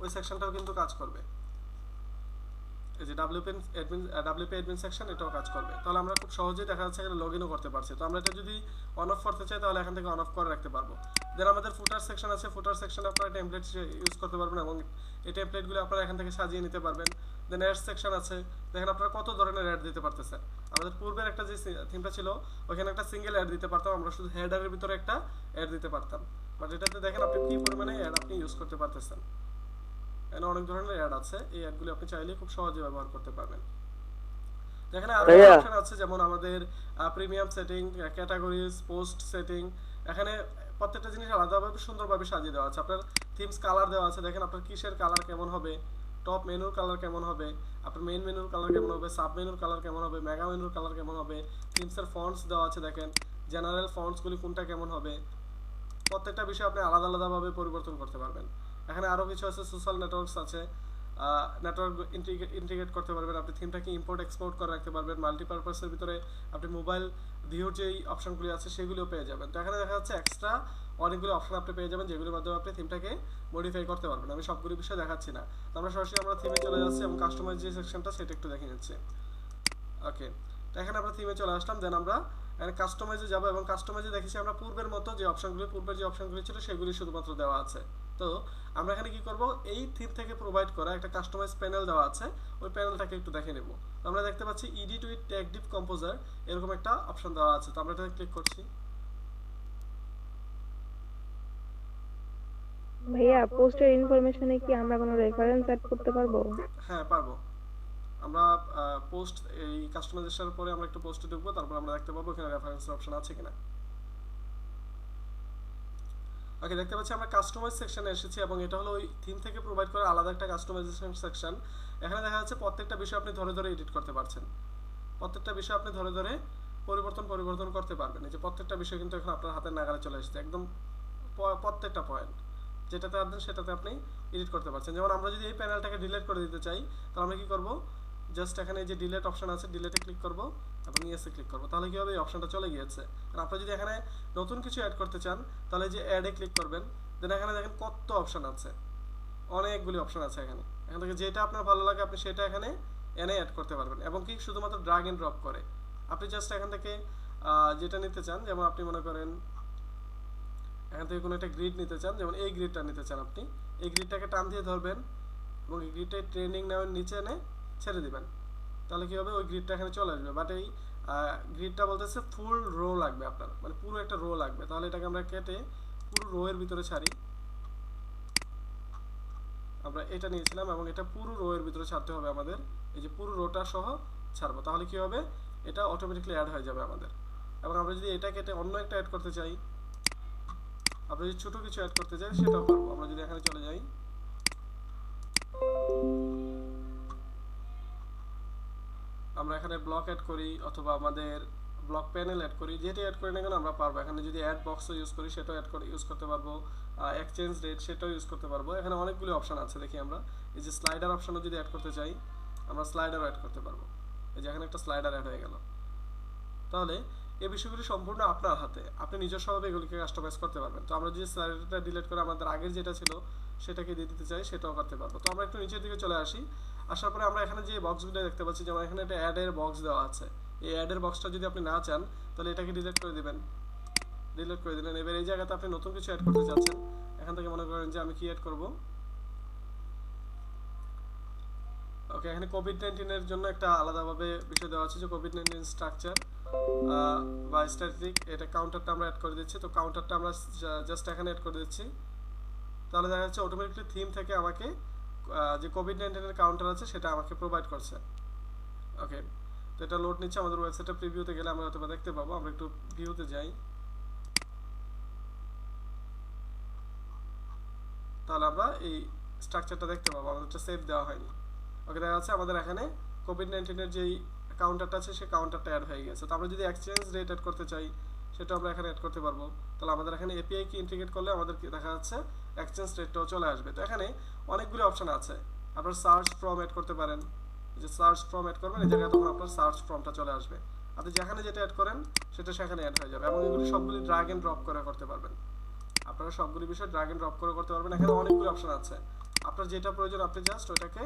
ওই সেকশনটাও কিন্তু কাজ করবে। এই যে WP অ্যাডমিন সেকশন, এটাও কাজ করবে। তাহলে আমরা খুব সহজেই দেখা যাচ্ছে এখানে লগ ইনও করতে পারছি। তো আমরা এটা যদি অন অফ করতে চাই তাহলে এখান থেকে অন অফ করে রাখতে পারবো। দেন আমাদের ফুটার সেকশন আছে, ফুটার সেকশনে আপনারা টেমপ্লেট ইউজ করতে পারবেন এবং এই টেমপ্লেটগুলো আপনারা এখান থেকে সাজিয়ে নিতে পারবেন। দেন অ্যাড সেকশন আছে, দেখেন আপনারা কত ধরনের অ্যাড দিতে পারতেছেন। আমাদের পূর্বের একটা যে থিমটা ছিল ওখানে একটা সিঙ্গেল অ্যাড দিতে পারতাম, আমরা শুধু হেডারের ভিতরে একটা অ্যাড দিতে পারতাম, বাট এটাতে দেখেন আপনি কি পরিমাণে অ্যাড আপনি ইউজ করতে পারতেছেন। এখানে অনেক ধরনের অ্যাড আছে, এই অ্যাডগুলো আপনি চাইলে খুব সহজে ব্যবহার করতে পারবেন। এখানে আরো অপশন আছে, যেমন আমাদের premium setting, categories, post setting. এখানে প্রত্যেকটা জিনিস আলাদাভাবে সুন্দরভাবে সাজিয়ে দেওয়া আছে। আপনার থিমস কালার দেওয়া আছে, দেখেন আপনার কিসের কালার কেমন হবে, টপ মেনুর কালার কেমন হবে, আপনার মেইন মেনুর কালার কেমন হবে, সাব মেনুর কালার কেমন হবে, মেগা মেনুর কালার কেমন হবে, থিমসের ফন্টস দেওয়া আছে, দেখেন জেনারেল ফন্টসগুলি কোনটা কেমন হবে, প্রত্যেকটা বিষয় আপনি আলাদা আলাদাভাবে পরিবর্তন করতে পারবেন। এখানে আরও কিছু আছে, সোশ্যাল নেটওয়ার্কস আছে, নেটওয়ার্ক ইন্টিগ্রেট করতে পারবেন, আপনি থিমটাকে ইম্পোর্ট এক্সপোর্ট করে রাখতে পারবেন। মাল্টিপারপাসের ভিতরে আপনি মোবাইল ভিউর যেই অপশনগুলি আছে সেগুলিও পেয়ে যাবেন। তো এখানে দেখা যাচ্ছে এক্সট্রা অনেকগুলো অপশন আপনি পেয়ে যাবেন যেগুলোর মাধ্যমে আপনি থিমটাকে মডিফাই করতে পারবেন। আমি সবগুলো বিষয় দেখাচ্ছি না, তো আমরা সরাসরি আমরা থিমে চলে যাচ্ছি এবং কাস্টমাইজ যে সেকশনটা সেটা একটু দেখে নিচ্ছি। ওকে, তো এখানে আমরা থিমে চলে আসলাম, দেন আমরা এখানে কাস্টমাইজে যাবো এবং কাস্টমাইজে দেখেছি আমরা পূর্বের মতো যে পূর্বের যে অপশনগুলি ছিল সেগুলি শুধুমাত্র দেওয়া আছে। তো আমরা এখানে কি করব, এই থিম থেকে প্রোভাইড করা একটা কাস্টমাইজ প্যানেল দেওয়া আছে, ওই প্যানেলটাকে একটু দেখে নেব। আমরা দেখতে পাচ্ছি edit with tech deep composer এরকম একটা অপশন দেওয়া আছে। তো আমরা এটাতে ক্লিক করছি। ভাইয়া পোস্টের ইনফরমেশনে কি আমরা কোনো রেফারেন্স অ্যাড করতে পারবো? হ্যাঁ পারবো। আমরা পোস্ট এই কাস্টমাইজেশনের পরে আমরা একটা পোস্টে ঢুকবো, তারপর আমরা দেখতে পাবো এখানে রেফারেন্সের অপশন আছে কিনা। ওকে, দেখতে পাচ্ছি আমরা কাস্টমাইজ সেকশনে এসেছি এবং এটা হলো ওই থিম থেকে প্রোভাইড করা আলাদা একটা কাস্টমাইজেশন সেকশন। এখানে দেখা যাচ্ছে প্রত্যেকটা বিষয় আপনি ধরে ধরে এডিট করতে পারছেন, প্রত্যেকটা বিষয় আপনি ধরে ধরে পরিবর্তন করতে পারবেন। এই যে প্রত্যেকটা বিষয় কিন্তু এখন আপনার হাতের নাগালে চলে এসেছে, একদম প্রত্যেকটা পয়েন্ট যেটাতে আছেন সেটাতে আপনি এডিট করতে পারছেন। যেমন আমরা যদি এই প্যানেলটাকে ডিলিট করে দিতে চাই, তাহলে আমরা কি করব, জাস্ট এখানে যে ডিলিট অপশন আছে ডিলিটে ক্লিক করব এবং ইয়েসে ক্লিক করব, তাহলে কি হবে, এই অপশনটা চলে গিয়েছে। আর আপনি যদি এখানে নতুন কিছু অ্যাড করতে চান তাহলে যে অ্যাডে ক্লিক করবেন, দেন এখানে দেখেন কত অপশন আছে, অনেকগুলি অপশন আছে এখানে। এখান থেকে যেটা আপনার ভালো লাগে আপনি সেটা এখানে এনে অ্যাড করতে পারবেন এবং কি শুধুমাত্র ড্রাগ এন্ড ড্রপ করে। আপনি জাস্ট এখান থেকে যেটা নিতে চান, যেমন আপনি মনে করেন এখান থেকে কোনো একটা গ্রিড নিতে চান, যেমন এই গ্রিডটা নিতে চান, আপনি এই গ্রিডটাকে টান দিয়ে ধরবেন এবং এই গ্রিডটা ট্রেন্ডিং নামের নিচে এনে ছেড়ে দিবেন, তাহলে কি হবে, ওই গ্রিডটা এখানে চলে আসবে। বাট এই গ্রিডটা বলতেছে ফুল রো লাগবে আপনার, মানে পুরো একটা রো লাগবে, তাহলে এটাকে আমরা কেটে পুরো রো এর ভিতরে ছাড়ি। আমরা এটা নিয়েছিলাম এবং এটা পুরো রো এর ভিতরে ছাড়তে হবে আমাদের, এই যে পুরো রোটা সহ ছাড়বো, তাহলে কি হবে, এটা অটোমেটিক্যালি অ্যাড হয়ে যাবে আমাদের। এবং আমরা যদি এটা কেটে অন্য একটা অ্যাড করতে চাই, আমরা যদি ছোট কিছু অ্যাড করতে চাই সেটাও পারবো। আমরা যদি এখানে চলে যাই, আমরা এখানে ব্লক অ্যাড করি অথবা আমাদের ব্লক প্যানেল অ্যাড করি, যেটা অ্যাড করি না কেন আমরা পারবো। এখানে যদি অ্যাড বক্সও ইউজ করি সেটাও অ্যাড করে ইউজ করতে পারবো, এক্সচেঞ্জ রেট সেটাও ইউজ করতে পারবো। এখানে অনেকগুলো অপশন আছে, দেখি আমরা এই যে স্লাইডার অপশনও যদি অ্যাড করতে চাই আমরা স্লাইডারও অ্যাড করতে পারবো। এই যে এখানে একটা স্লাইডার অ্যাড হয়ে গেল। তাহলে এই বিষয়গুলি সম্পূর্ণ আপনার হাতে, আপনি নিজস্বভাবে এগুলিকে কাস্টমাইজ করতে পারবেন। তো আমরা যদি স্লাইডারটা ডিলিট করে আমাদের আগের যেটা ছিল সেটাকে দিয়ে দিতে চাই সেটাও করতে পারবো। তো আমরা একটু নিচের দিকে চলে আসি, আসার পরে আমরা এখানে যে বক্সগুলো দেখতে পাচ্ছি, যেমন এখানে একটা অ্যাডের বক্স দেওয়া আছে, এই অ্যাডের বক্সটা যদি আপনি না চান তাহলে এটাকে ডিলিট করে দিবেন, ডিলিট করে দিলেন। এবার এই জায়গাতে আপনি নতুন কিছু অ্যাড করতে চাচ্ছেন, এখান থেকে মনে করেন যে আমি কি অ্যাড করব, ওকে এখানে কোভিড-19 এর জন্য একটা আলাদাভাবে বিষয় দেওয়া আছে যে কোভিড-19 স্ট্রাকচার বা স্ট্যাটিস্টিক, এটা কাউন্টারটা আমরা অ্যাড করে দিচ্ছি। তো কাউন্টারটা আমরা জাস্ট এখানে অ্যাড করে দিচ্ছি, তাহলে দেখা যাচ্ছে অটোমেটিকলি থিম থেকে আমাকে যে কোভিড-19 এর কাউন্টার আছে সেটা আমাকে প্রোভাইড করছে। ওকে, তো এটা লোড নিচ্ছে, আমাদের ওয়েবসাইটে প্রিভিউতে গেলে আমরা হয়তো দেখতে পাবো। আমরা একটু ভিউতে যাই, তাহলে আমরা এই স্ট্রাকচারটা দেখতে পাবো, আমাদেরটা সেভ দেওয়া হয়নি। ওকে, দেখা যাচ্ছে আমাদের এখানে কোভিড-19 এর যেই কাউন্টারটা আছে সেই কাউন্টারটা অ্যাড হয়ে গেছে। তো আমরা যদি এক্সচেঞ্জ রেট অ্যাড করতে চাই সেটা আমরা এখানে অ্যাড করতে পারবো। তাহলে আমাদের এখানে এপিআই কি ইন্টিগ্রেট করলে আমাদের দেখা যাচ্ছে এক্সচেঞ্জ রেটটাও চলে আসবে। তো এখানে অনেকগুলো অপশন আছে, আপনার সার্চ ফ্রম অ্যাড করতে পারেন, যে সার্চ ফ্রম অ্যাড করবেন এই জায়গায় তখন আপনার সার্চ ফ্রমটা চলে আসবে, আপনি যেখানে যেটা অ্যাড করেন সেটা সেখানে অ্যাড হয়ে যাবে। এবং এগুলি সবগুলি ড্র্যাগ এন্ড ড্রপ করে করতে পারবেন, আপনারা সবগুলি বিষয় ড্র্যাগ এন্ড ড্রপ করে করতে পারবেন। এখানে অনেকগুলো অপশন আছে, আপনার যেটা প্রয়োজন আপনি জাস্ট ওটাকে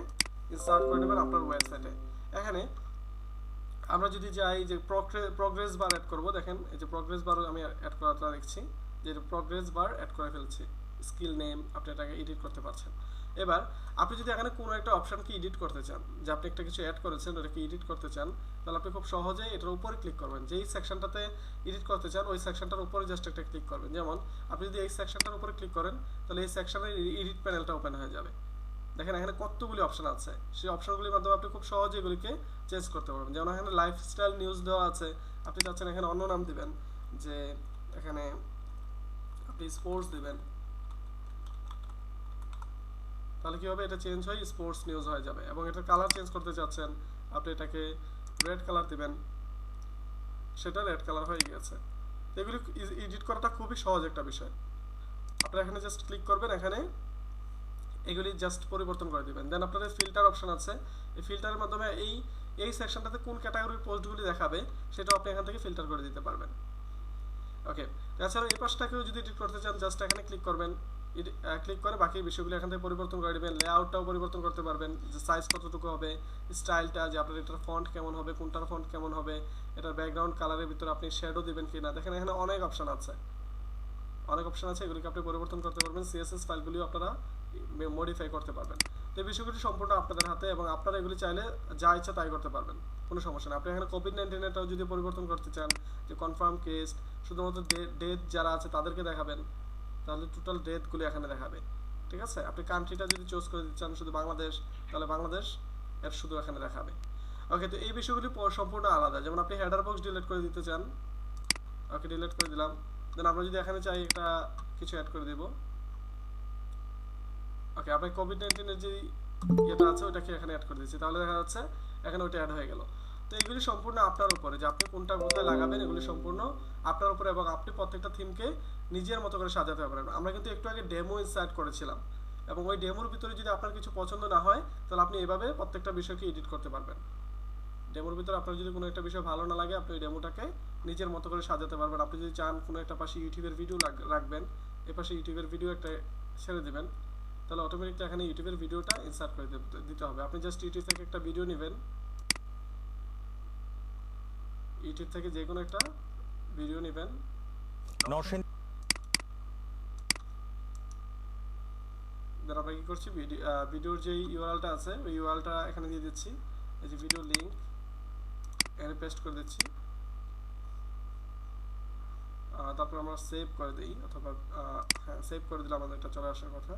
ইনসার্ট করে নেবেন আপনার ওয়েবসাইটে। এখানে আমরা যদি যাই যে প্রগ্রেস বার অ্যাড করব, দেখেন এই যে প্রগ্রেস বার আমি অ্যাড করাটা দেখছি যে প্রগ্রেস বার অ্যাড করে ফেলছি, স্কিল নেম আপনি এটাকে এডিট করতে পারছেন। এবার আপনি যদি এখানে কোনো একটা অপশনকে এডিট করতে চান, যে আপনি একটা কিছু অ্যাড করেছেন ওটাকে এডিট করতে চান, তাহলে আপনি খুব সহজেই এটার উপরে ক্লিক করবেন, যেই সেকশনটাতে এডিট করতে চান ওই সেকশনটার উপরে জাস্ট একটা ক্লিক করবেন। যেমন আপনি যদি এই সেকশনটার উপরে ক্লিক করেন তাহলে এই সেকশনের এডিট প্যানেলটা ওপেন হয়ে যাবে। দেখেন এখানে কতগুলি অপশন আছে, সেই অপশনগুলির মাধ্যমে আপনি খুব সহজে এগুলিকে চেঞ্জ করতে পারবেন। যেমন এখানে লাইফস্টাইল নিউজ দেওয়া আছে, আপনি চাচ্ছেন এখানে অন্য নাম দিবেন, যে এখানে আপনি স্পোর্টস দিবেন, তাহলে কি হবে, এটা চেঞ্জ হয়ে স্পোর্টস নিউজ হয়ে যাবে। এবং এটা কালার চেঞ্জ করতে চাচ্ছেন আপনি এটাকে রেড কালার দিবেন, সেটা রেড কালার হয়ে গেছে। এগুলি এডিট করাটা খুবই সহজ একটা বিষয়, আপনারা এখানে জাস্ট ক্লিক করবেন, এখানে এগুলি জাস্ট পরিবর্তন করে দিবেন। দেন আপনাদের ফিল্টার অপশন আছে, এই ফিল্টারের মাধ্যমে এই সেকশনটাতে কোন ক্যাটাগরির পোস্টগুলি দেখাবে সেটাও আপনি এখান থেকে ফিল্টার করে দিতে পারবেন। ওকে, তাছাড়া এই পাশটাকেও যদি এডিট করতে চান জাস্ট এখানে ক্লিক করবেন, ক্লিক করে বাকি বিষয়গুলো এখান থেকে পরিবর্তন করে দেবেন। লেআউটটাও পরিবর্তন করতে পারবেন, যে সাইজ কতটুকু হবে, স্টাইলটা, যে আপনার এটার ফন্ট কেমন হবে, কোনটার ফন্ট কেমন হবে, এটার ব্যাকগ্রাউন্ড কালারের ভিতরে আপনি শ্যাডো দিবেন কিনা, দেখেন এখানে অনেক অপশন আছে, অনেক অপশন আছে, এগুলিকে আপনি পরিবর্তন করতে পারবেন। সিএসএস ফাইলগুলিও আপনারা মডিফাই করতে পারবেন। তো এই বিষয়গুলি সম্পূর্ণ আপনাদের হাতে এবং আপনারা এগুলি চাইলে যা ইচ্ছা তাই করতে পারবেন, কোনো সমস্যা নেই। আপনি এখানে কোভিড-19টাও যদি পরিবর্তন করতে চান, যে কনফার্ম কেস শুধুমাত্র ডেট যারা আছে তাদেরকে দেখাবেন, তাহলে টোটাল ডেটগুলি এখানে দেখাবে। ঠিক আছে, আপনি কান্ট্রিটা যদি চুজ করে দিতে চান শুধু বাংলাদেশ, তাহলে বাংলাদেশ এর শুধু এখানে দেখাবে। ওকে, তো এই বিষয়গুলি সম্পূর্ণ আলাদা। যেমন আপনি হেডার বক্স ডিলিট করে দিতে চান, ওকে ডিলিট করে দিলাম। দেন আমরা যদি এখানে চাই একটা কিছু অ্যাড করে দেব। ওকে, আপনার কোভিড-19 এর যে এটা আছে ওটাকে এখানে অ্যাড করে দিয়েছি, তাহলে দেখা যাচ্ছে এখানে ওটা অ্যাড হয়ে গেল। তো এগুলি সম্পূর্ণ আপনার উপরে যে আপনি কোনটা কোথায় লাগাবেন, এগুলি সম্পূর্ণ আপনার উপরে, এবং আপনি প্রত্যেকটা থিমকে নিজের মতো করে সাজাতে পারবেন। আমরা কিন্তু একটু আগে ডেমো ইনসার্ট করেছিলাম, এবং ওই ডেমোর ভিতরে যদি আপনার কিছু পছন্দ না হয় তাহলে আপনি এভাবে প্রত্যেকটা বিষয়কে এডিট করতে পারবেন। ডেমোর ভিতরে আপনার যদি কোনো একটা বিষয় ভালো না লাগে, আপনি ওই ডেমোটাকে নিজের মতো করে সাজাতে পারবেন। আপনি যদি চান কোনো একটা পাশে ইউটিউবের ভিডিও রাখবেন, এই পাশে ইউটিউবের ভিডিও একটা ছেড়ে দেবেন, তাহলে অটোমেটিকলি এখানে ইউটিউবের ভিডিওটা ইনসার্ট করে দিতে হবে। আপনি জাস্ট ইউটিউব থেকে একটা ভিডিও নেবেন, ইউটিউব থেকে যে কোনো একটা ভিডিও নেবেন, দেন আমরা কি করছি, ভিডিওর যে ইউআরএলটা আছে ওই ইউআরএলটা এখানে দিয়ে দিচ্ছি, এই যে ভিডিও লিংক এখানে পেস্ট করে দিচ্ছি। তারপর আমরা সেভ করে দিই, অথবা হ্যাঁ সেভ করে দিলে আমাদের এটা চলে আসার কথা।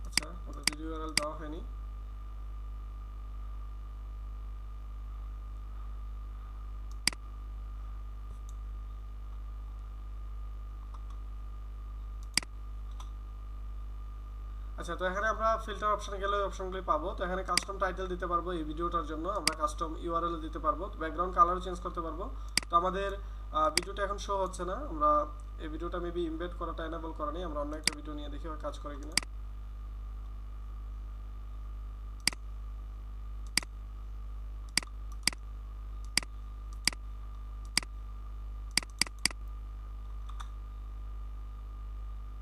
আচ্ছা, আমাদের ভিডিও ইউআরএল দেওয়া হয়নি। আচ্ছা, তো এখানে আমরা ফিল্টার অপশনে গেলে ওই অপশনগুলি পাবো। তো এখানে কাস্টম টাইটেল দিতে পারবো, এই ভিডিওটার জন্য আমরা কাস্টম ইউআরএল দিতে পারবো, ব্যাকগ্রাউন্ড কালার চেঞ্জ করতে পারবো। তো আমাদের ভিডিওটা এখন শো হচ্ছে না, আমরা এই ভিডিওটা মেবি ইমবেড করাটা এনেবল করা নেই, আমরা অন্য একটা ভিডিও নিয়ে দেখি কাজ করে কিনা।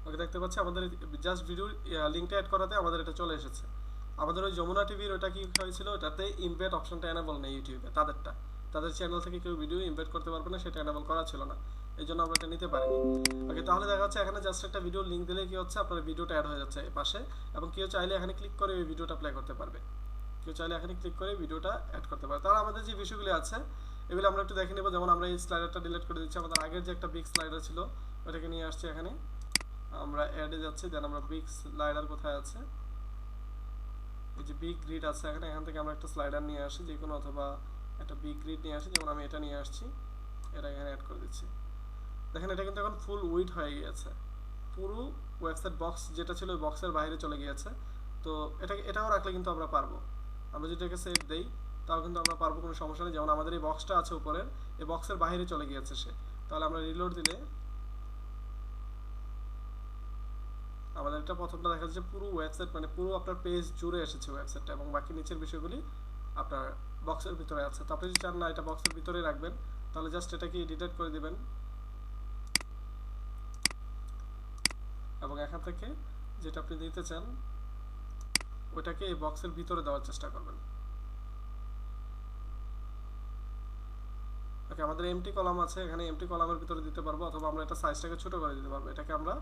ওকে, দেখতে পাচ্ছি আমাদের জাস্ট ভিডিওর লিঙ্কটা অ্যাড করাতে আমাদের এটা চলে এসেছে। আমাদের ওই যমুনা টিভির ওটা কি হয়েছিল, ওটাতে ইমবেড অপশনটা এনেবল নেই ইউটিউবে, তাদের চ্যানেল থেকে কেউ ভিডিও ইমবেড করতে পারবে না, সেটা এনেবল করা ছিল না, এই জন্য আমরা এটা নিতে পারিনি। ওকে, তাহলে দেখা যাচ্ছে এখানে জাস্ট একটা ভিডিও লিঙ্ক দিলে কি হচ্ছে, আপনার ভিডিওটা অ্যাড হয়ে যাচ্ছে পাশে, এবং কেউ চাইলে এখানে ক্লিক করে ওই ভিডিওটা প্লে করতে পারবে, কেউ চাইলে এখানে ক্লিক করে ভিডিওটা অ্যাড করতে পারবে। তাহলে আমাদের যে বিষয়গুলি আছে এগুলো আমরা একটু দেখে নেব। যেমন আমরা এই স্লাইডারটা ডিলিট করে দিচ্ছি, আমাদের আগের যে একটা বিগ স্লাইডার ছিল ওটাকে নিয়ে আসছি এখানে, আমরা অ্যাডে যাচ্ছি, দেন আমরা বিগ স্লাইডার কোথায় আছে, এই যে বিগ গ্রিড আছে এখানে, এখান থেকে আমরা একটা স্লাইডার নিয়ে আসি যে কোনো, অথবা একটা বিগ গ্রিড নিয়ে আসি, যেমন আমি এটা নিয়ে আসছি, এটা এখানে অ্যাড করে দিচ্ছি। দেখেন এটা কিন্তু এখন ফুল উইড হয়ে গিয়েছে, পুরো ওয়েবসাইট বক্স যেটা ছিল ওই বক্সের বাইরে চলে গিয়েছে। তো এটাও রাখলে কিন্তু আমরা পারবো, আমরা যদি এটাকে সেভ দেই তাও কিন্তু আমরা পারবো, কোনো সমস্যা নেই। যেমন আমাদের এই বক্সটা আছে উপরের, এই বক্সের বাইরে চলে গিয়েছে সে, তাহলে আমরা রিলোড দিলে আমাদের এটা প্রথমটা দেখা যাচ্ছে পুরো ওয়েবসাইট, মানে পুরো আপনার পেজ জুড়ে এসেছে ওয়েবসাইটটা, এবং বাকি নিচের বিষয়গুলি আপনার বক্সের ভিতরে আছে। তো আপনি যদি চান না এটা বক্সের ভিতরে রাখবেন, তাহলে জাস্ট এটাকে ডিলিট করে দিবেন, এবং এখান থেকে যেটা আপনি দিতে চান ওটাকে এই বক্সের ভিতরে দেওয়ার চেষ্টা করবেন। ওকে, আমাদের এমটি কলাম আছে এখানে, এমটি কলামের ভিতরে দিতে পারবো, অথবা আমরা এটা সাইজটাকে ছোট করে দিতে পারবো। এটাকে আমরা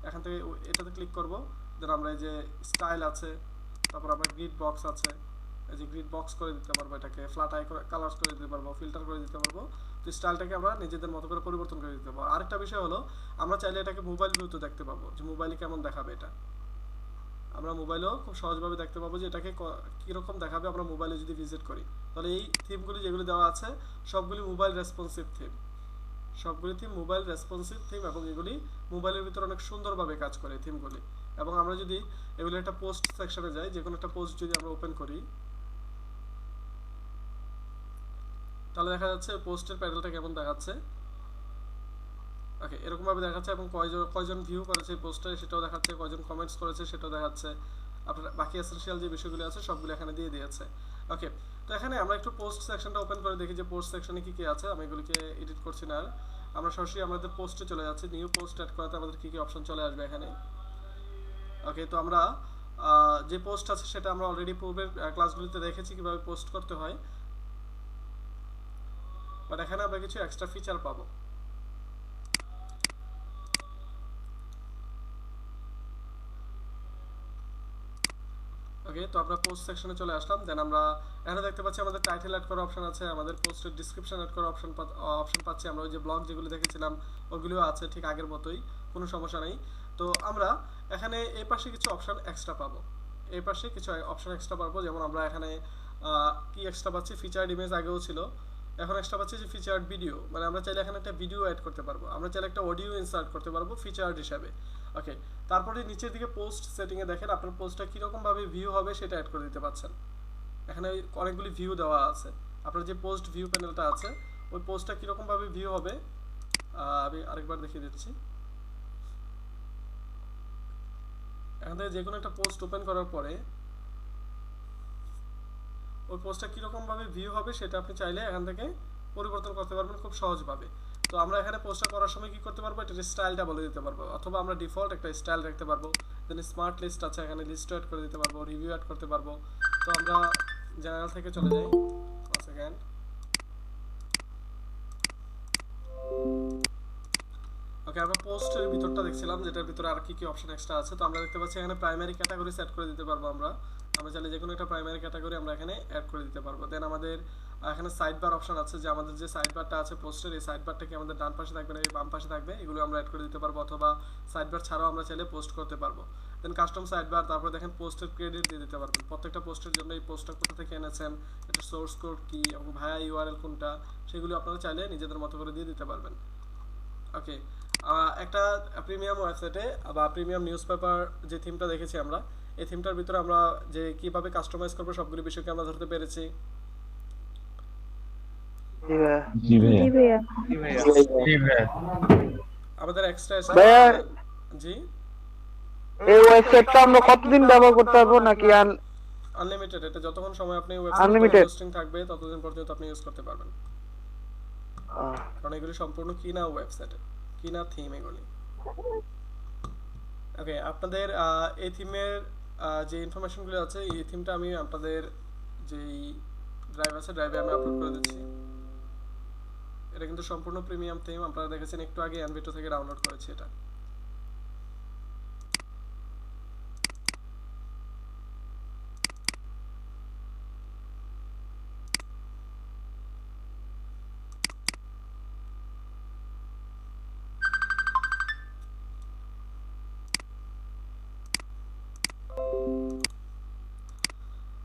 এখান থেকে এটাতে ক্লিক করব, দেন আমরা এই যে স্টাইল আছে, তারপর আমরা গ্রিড বক্স আছে, এই যে গ্রিড বক্স করে দিতে পারবো, এটাকে ফ্ল্যাট কালার্স করে দিতে পারবো, ফিল্টার করে দিতে পারবো। তো স্টাইলটাকে আমরা নিজেদের মতো করে পরিবর্তন করে দিতে পারবো। আরেকটা বিষয় হলো আমরা চাইলে এটাকে মোবাইল ভিউতে দেখতে পাবো, যে মোবাইলে কেমন দেখাবে এটা, আমরা মোবাইলেও খুব সহজভাবে দেখতে পাবো যে এটাকে কীরকম দেখাবে আমরা মোবাইলে যদি ভিজিট করি। তাহলে এই থিমগুলি যেগুলি দেওয়া আছে সবগুলি মোবাইল রেসপন্সিভ থিম, সবগুলি থিম মোবাইল রেসপন্সিভ থিম, এবং এগুলি মোবাইলের ভিতরে অনেক সুন্দরভাবে কাজ করে এই থিমগুলি। এবং আমরা যদি এগুলি একটা পোস্ট সেকশনে যাই, যে কোনো একটা পোস্ট যদি আমরা ওপেন করি, তাহলে দেখা যাচ্ছে পোস্টের প্যানেলটা কেমন দেখাচ্ছে। ওকে, এরকমভাবে দেখাচ্ছে, এবং কয়জন ভিউ করেছে এই পোস্টে সেটাও দেখাচ্ছে, কয়জন কমেন্টস করেছে সেটাও দেখাচ্ছে, আপনার বাকি এসেনশিয়াল যে বিষয়গুলো আছে সবগুলো এখানে দিয়ে দিয়েছে। ওকে, তো এখানে আমরা একটু পোস্ট সেকশনটা ওপেন করে দেখি যে পোস্ট সেকশনে কী কী আছে। আমি এগুলিকে এডিট করছি না, আর আমরা সরাসরি আমাদের পোস্টে চলে যাচ্ছি। নিউ পোস্ট অ্যাড করাতে আমাদের কী কী অপশন চলে আসবে এখানে। ওকে, তো আমরা যে পোস্ট আছে সেটা আমরা অলরেডি পূর্বের ক্লাসগুলিতে দেখেছি কীভাবে পোস্ট করতে হয়, বাট এখানে আমরা কিছু এক্সট্রা ফিচার পাবো। ওকে, তো আমরা পোস্ট সেকশনে চলে আসলাম। দেন আমরা এখানে দেখতে পাচ্ছি আমাদের টাইটেল অ্যাড করার অপশন আছে, আমাদের পোস্টের ডেসক্রিপশন অ্যাড করার অপশন পাচ্ছি। আমরা ওই যে ব্লগ যেগুলো দেখেছিলাম ওগুলোও আছে ঠিক আগের মতোই, কোনো সমস্যা নেই। তো আমরা এখানে এই পাশে কিছু অপশন এক্সট্রা পাবো, এই পাশে কিছু অপশন এক্সট্রা পাবো। যেমন আমরা এখানে কি এক্সট্রা পাচ্ছি, ফিচার্ড ইমেজ আগেও ছিল, এখন এক্সট্রা পাচ্ছি যে ফিচার্ড ভিডিও, মানে আমরা চাইলে এখানে একটা ভিডিও অ্যাড করতে পারবো, আমরা চাইলে একটা অডিও ইনসার্ট করতে পারবো ফিচার্ড হিসাবে। ওকে, তারপরে নিচের দিকে পোস্ট সেটিংয়ে দেখেন আপনার পোস্টটা কীরকম ভাবে ভিউ হবে সেটা অ্যাড করে দিতে পারছেন। এখানে অনেকগুলি ভিউ দেওয়া আছে, আপনার যে পোস্ট ভিউ প্যানেলটা আছে ওই পোস্টটা কীরকম ভাবে ভিউ হবে আমি আরেকবার দেখিয়ে দিচ্ছি। এখান থেকে যে কোনো একটা পোস্ট ওপেন করার পরে ওই পোস্টটা কীরকম ভাবে ভিউ হবে সেটা আপনি চাইলে এখান থেকে পরিবর্তন করতে পারবেন খুব সহজভাবে। তো আমরা এখানে পোস্টটা করার সময় কি করতে পারবো, এটার স্টাইলটা বলে দিতে পারবো, অথবা আমরা ডিফল্ট একটা স্টাইল রাখতে পারবো। দেন স্মার্ট লিস্ট আছে, এখানে লিস্ট অ্যাড করে দিতে পারবো, রিভিউ অ্যাড করতে পারবো। তো আমরা জেনারেল থেকে চলে যাই, 1 সেকেন্ড। ওকে, আমরা পোস্টের ভিতরটা দেখছিলাম যেটার ভিতরে আর কি কি অপশন এক্সট্রা আছে। তো আমরা দেখতে পাচ্ছি এখানে প্রাইমারি ক্যাটাগরি সেট করে দিতে পারবো আমরা চাইলে যে কোনো একটা প্রাইমারি ক্যাটাগরি আমরা এখানে অ্যাড করে দিতে পারবো। দেন আমাদের এখানে সাইড বার অপশন আছে, যে আমাদের যে সাইড বারটা আছে পোস্টের, এই সাইড বারটা কি আমাদের ডান পাশে থাকবে না বাম পাশে থাকবে, এগুলো আমরা অ্যাড করে দিতে পারবো, অথবা সাইড বার ছাড়াও আমরা চাইলে পোস্ট করতে পারবো। দেন কাস্টম সাইড বার, তারপরে দেখেন পোস্টের ক্রেডিট দিয়ে দিতে পারবেন, প্রত্যেকটা পোস্টের জন্য এই পোস্টটা কোথা থেকে এনেছেন, এটা সোর্স কোড কি এবং ভায়া ইউআরএল কোনটা, সেগুলো আপনারা চাইলে নিজেদের মতো করে দিয়ে দিতে পারবেন। ওকে, একটা প্রিমিয়াম ওয়েবসাইটে বা প্রিমিয়াম নিউজ পেপার যে থিমটা দেখেছি আমরা, এই থিমটার ভিতরে আমরা যে কিভাবে কাস্টমাইজ করবো সবগুলো বিষয়কে আমরা ধরতে পেরেছি। জি ভাইয়া। আমাদের এক্সট্রা ভাইয়া, জি, এই ওয়েবসাইটটা আমরা কতদিন ব্যবহার করতে পারবো নাকি আনলিমিটেড, এটা যতক্ষণ সময় আপনি Unlimited? ওয়েবসাইটে হোস্টিং থাকবে ততদিন পর্যন্ত আপনি ইউজ করতে পারবেন, কারণ এগুলি সম্পূর্ণ কিনা ওয়েবসাইট, কিনা থিম এগুলি। ওকে, আপনাদের এই থিমের যে ইনফরমেশনগুলো আছে, এই থিমটা আমি আপনাদের যেই ড্রাইভ আছে ড্রাইভে আমি আপলোড করে দিচ্ছি। এটা কিন্তু সম্পূর্ণ প্রিমিয়াম থিম, আপনারা দেখেছেন একটু আগে এনভিটো থেকে ডাউনলোড করেছি এটা।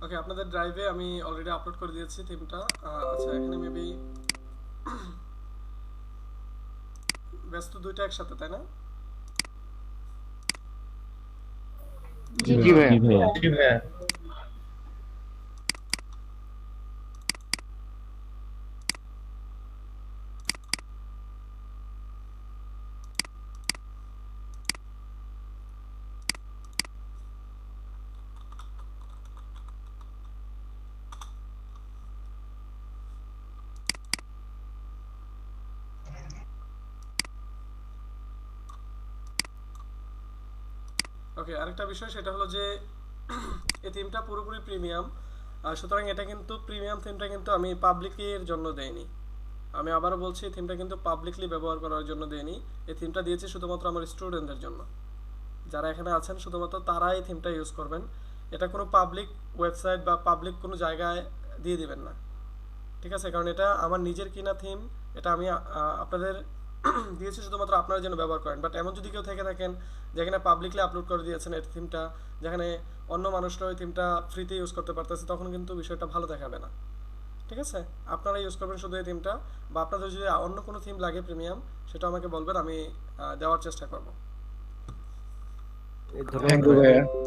ওকে, আপনাদের ড্রাইভে আমি অলরেডি আপলোড করে দিয়েছি থিমটা। আচ্ছা, এখানে মেবি ব্যস্ত দুইটা একসাথে, তাই না? জি ভাইয়া। ওকে, আরেকটা বিষয় সেটা হলো যে এই থিমটা পুরোপুরি প্রিমিয়াম, সুতরাং এটা কিন্তু প্রিমিয়াম থিমটা কিন্তু আমি পাবলিকের জন্য দেইনি। আমি আবারও বলছি, এই থিমটা কিন্তু পাবলিকলি ব্যবহার করার জন্য দেইনি, এই থিমটা দিয়েছি শুধুমাত্র আমার স্টুডেন্টদের জন্য। যারা এখানে আছেন শুধুমাত্র তারাই এই থিমটা ইউজ করবেন, এটা কোনো পাবলিক ওয়েবসাইট বা পাবলিক কোনো জায়গায় দিয়ে দিবেন না, ঠিক আছে? কারণ এটা আমার নিজের কিনা থিম, এটা আমি আপনাদের দিয়েছি শুধুমাত্র আপনারা যেন ব্যবহার করেন। বাট এমন যদি কেউ থেকে থাকেন যেখানে পাবলিকলি আপলোড করে দিয়েছেন এই থিমটা, যেখানে অন্য মানুষরা ওই থিমটা ফ্রিতে ইউজ করতে পারতেছে, তখন কিন্তু বিষয়টা ভালো দেখাবে না, ঠিক আছে? আপনারা ইউজ করবেন শুধু এই থিমটা, বা আপনাদের যদি অন্য কোনো থিম লাগে প্রিমিয়াম, সেটা আমাকে বলবেন, আমি দেওয়ার চেষ্টা করব। ধন্যবাদ।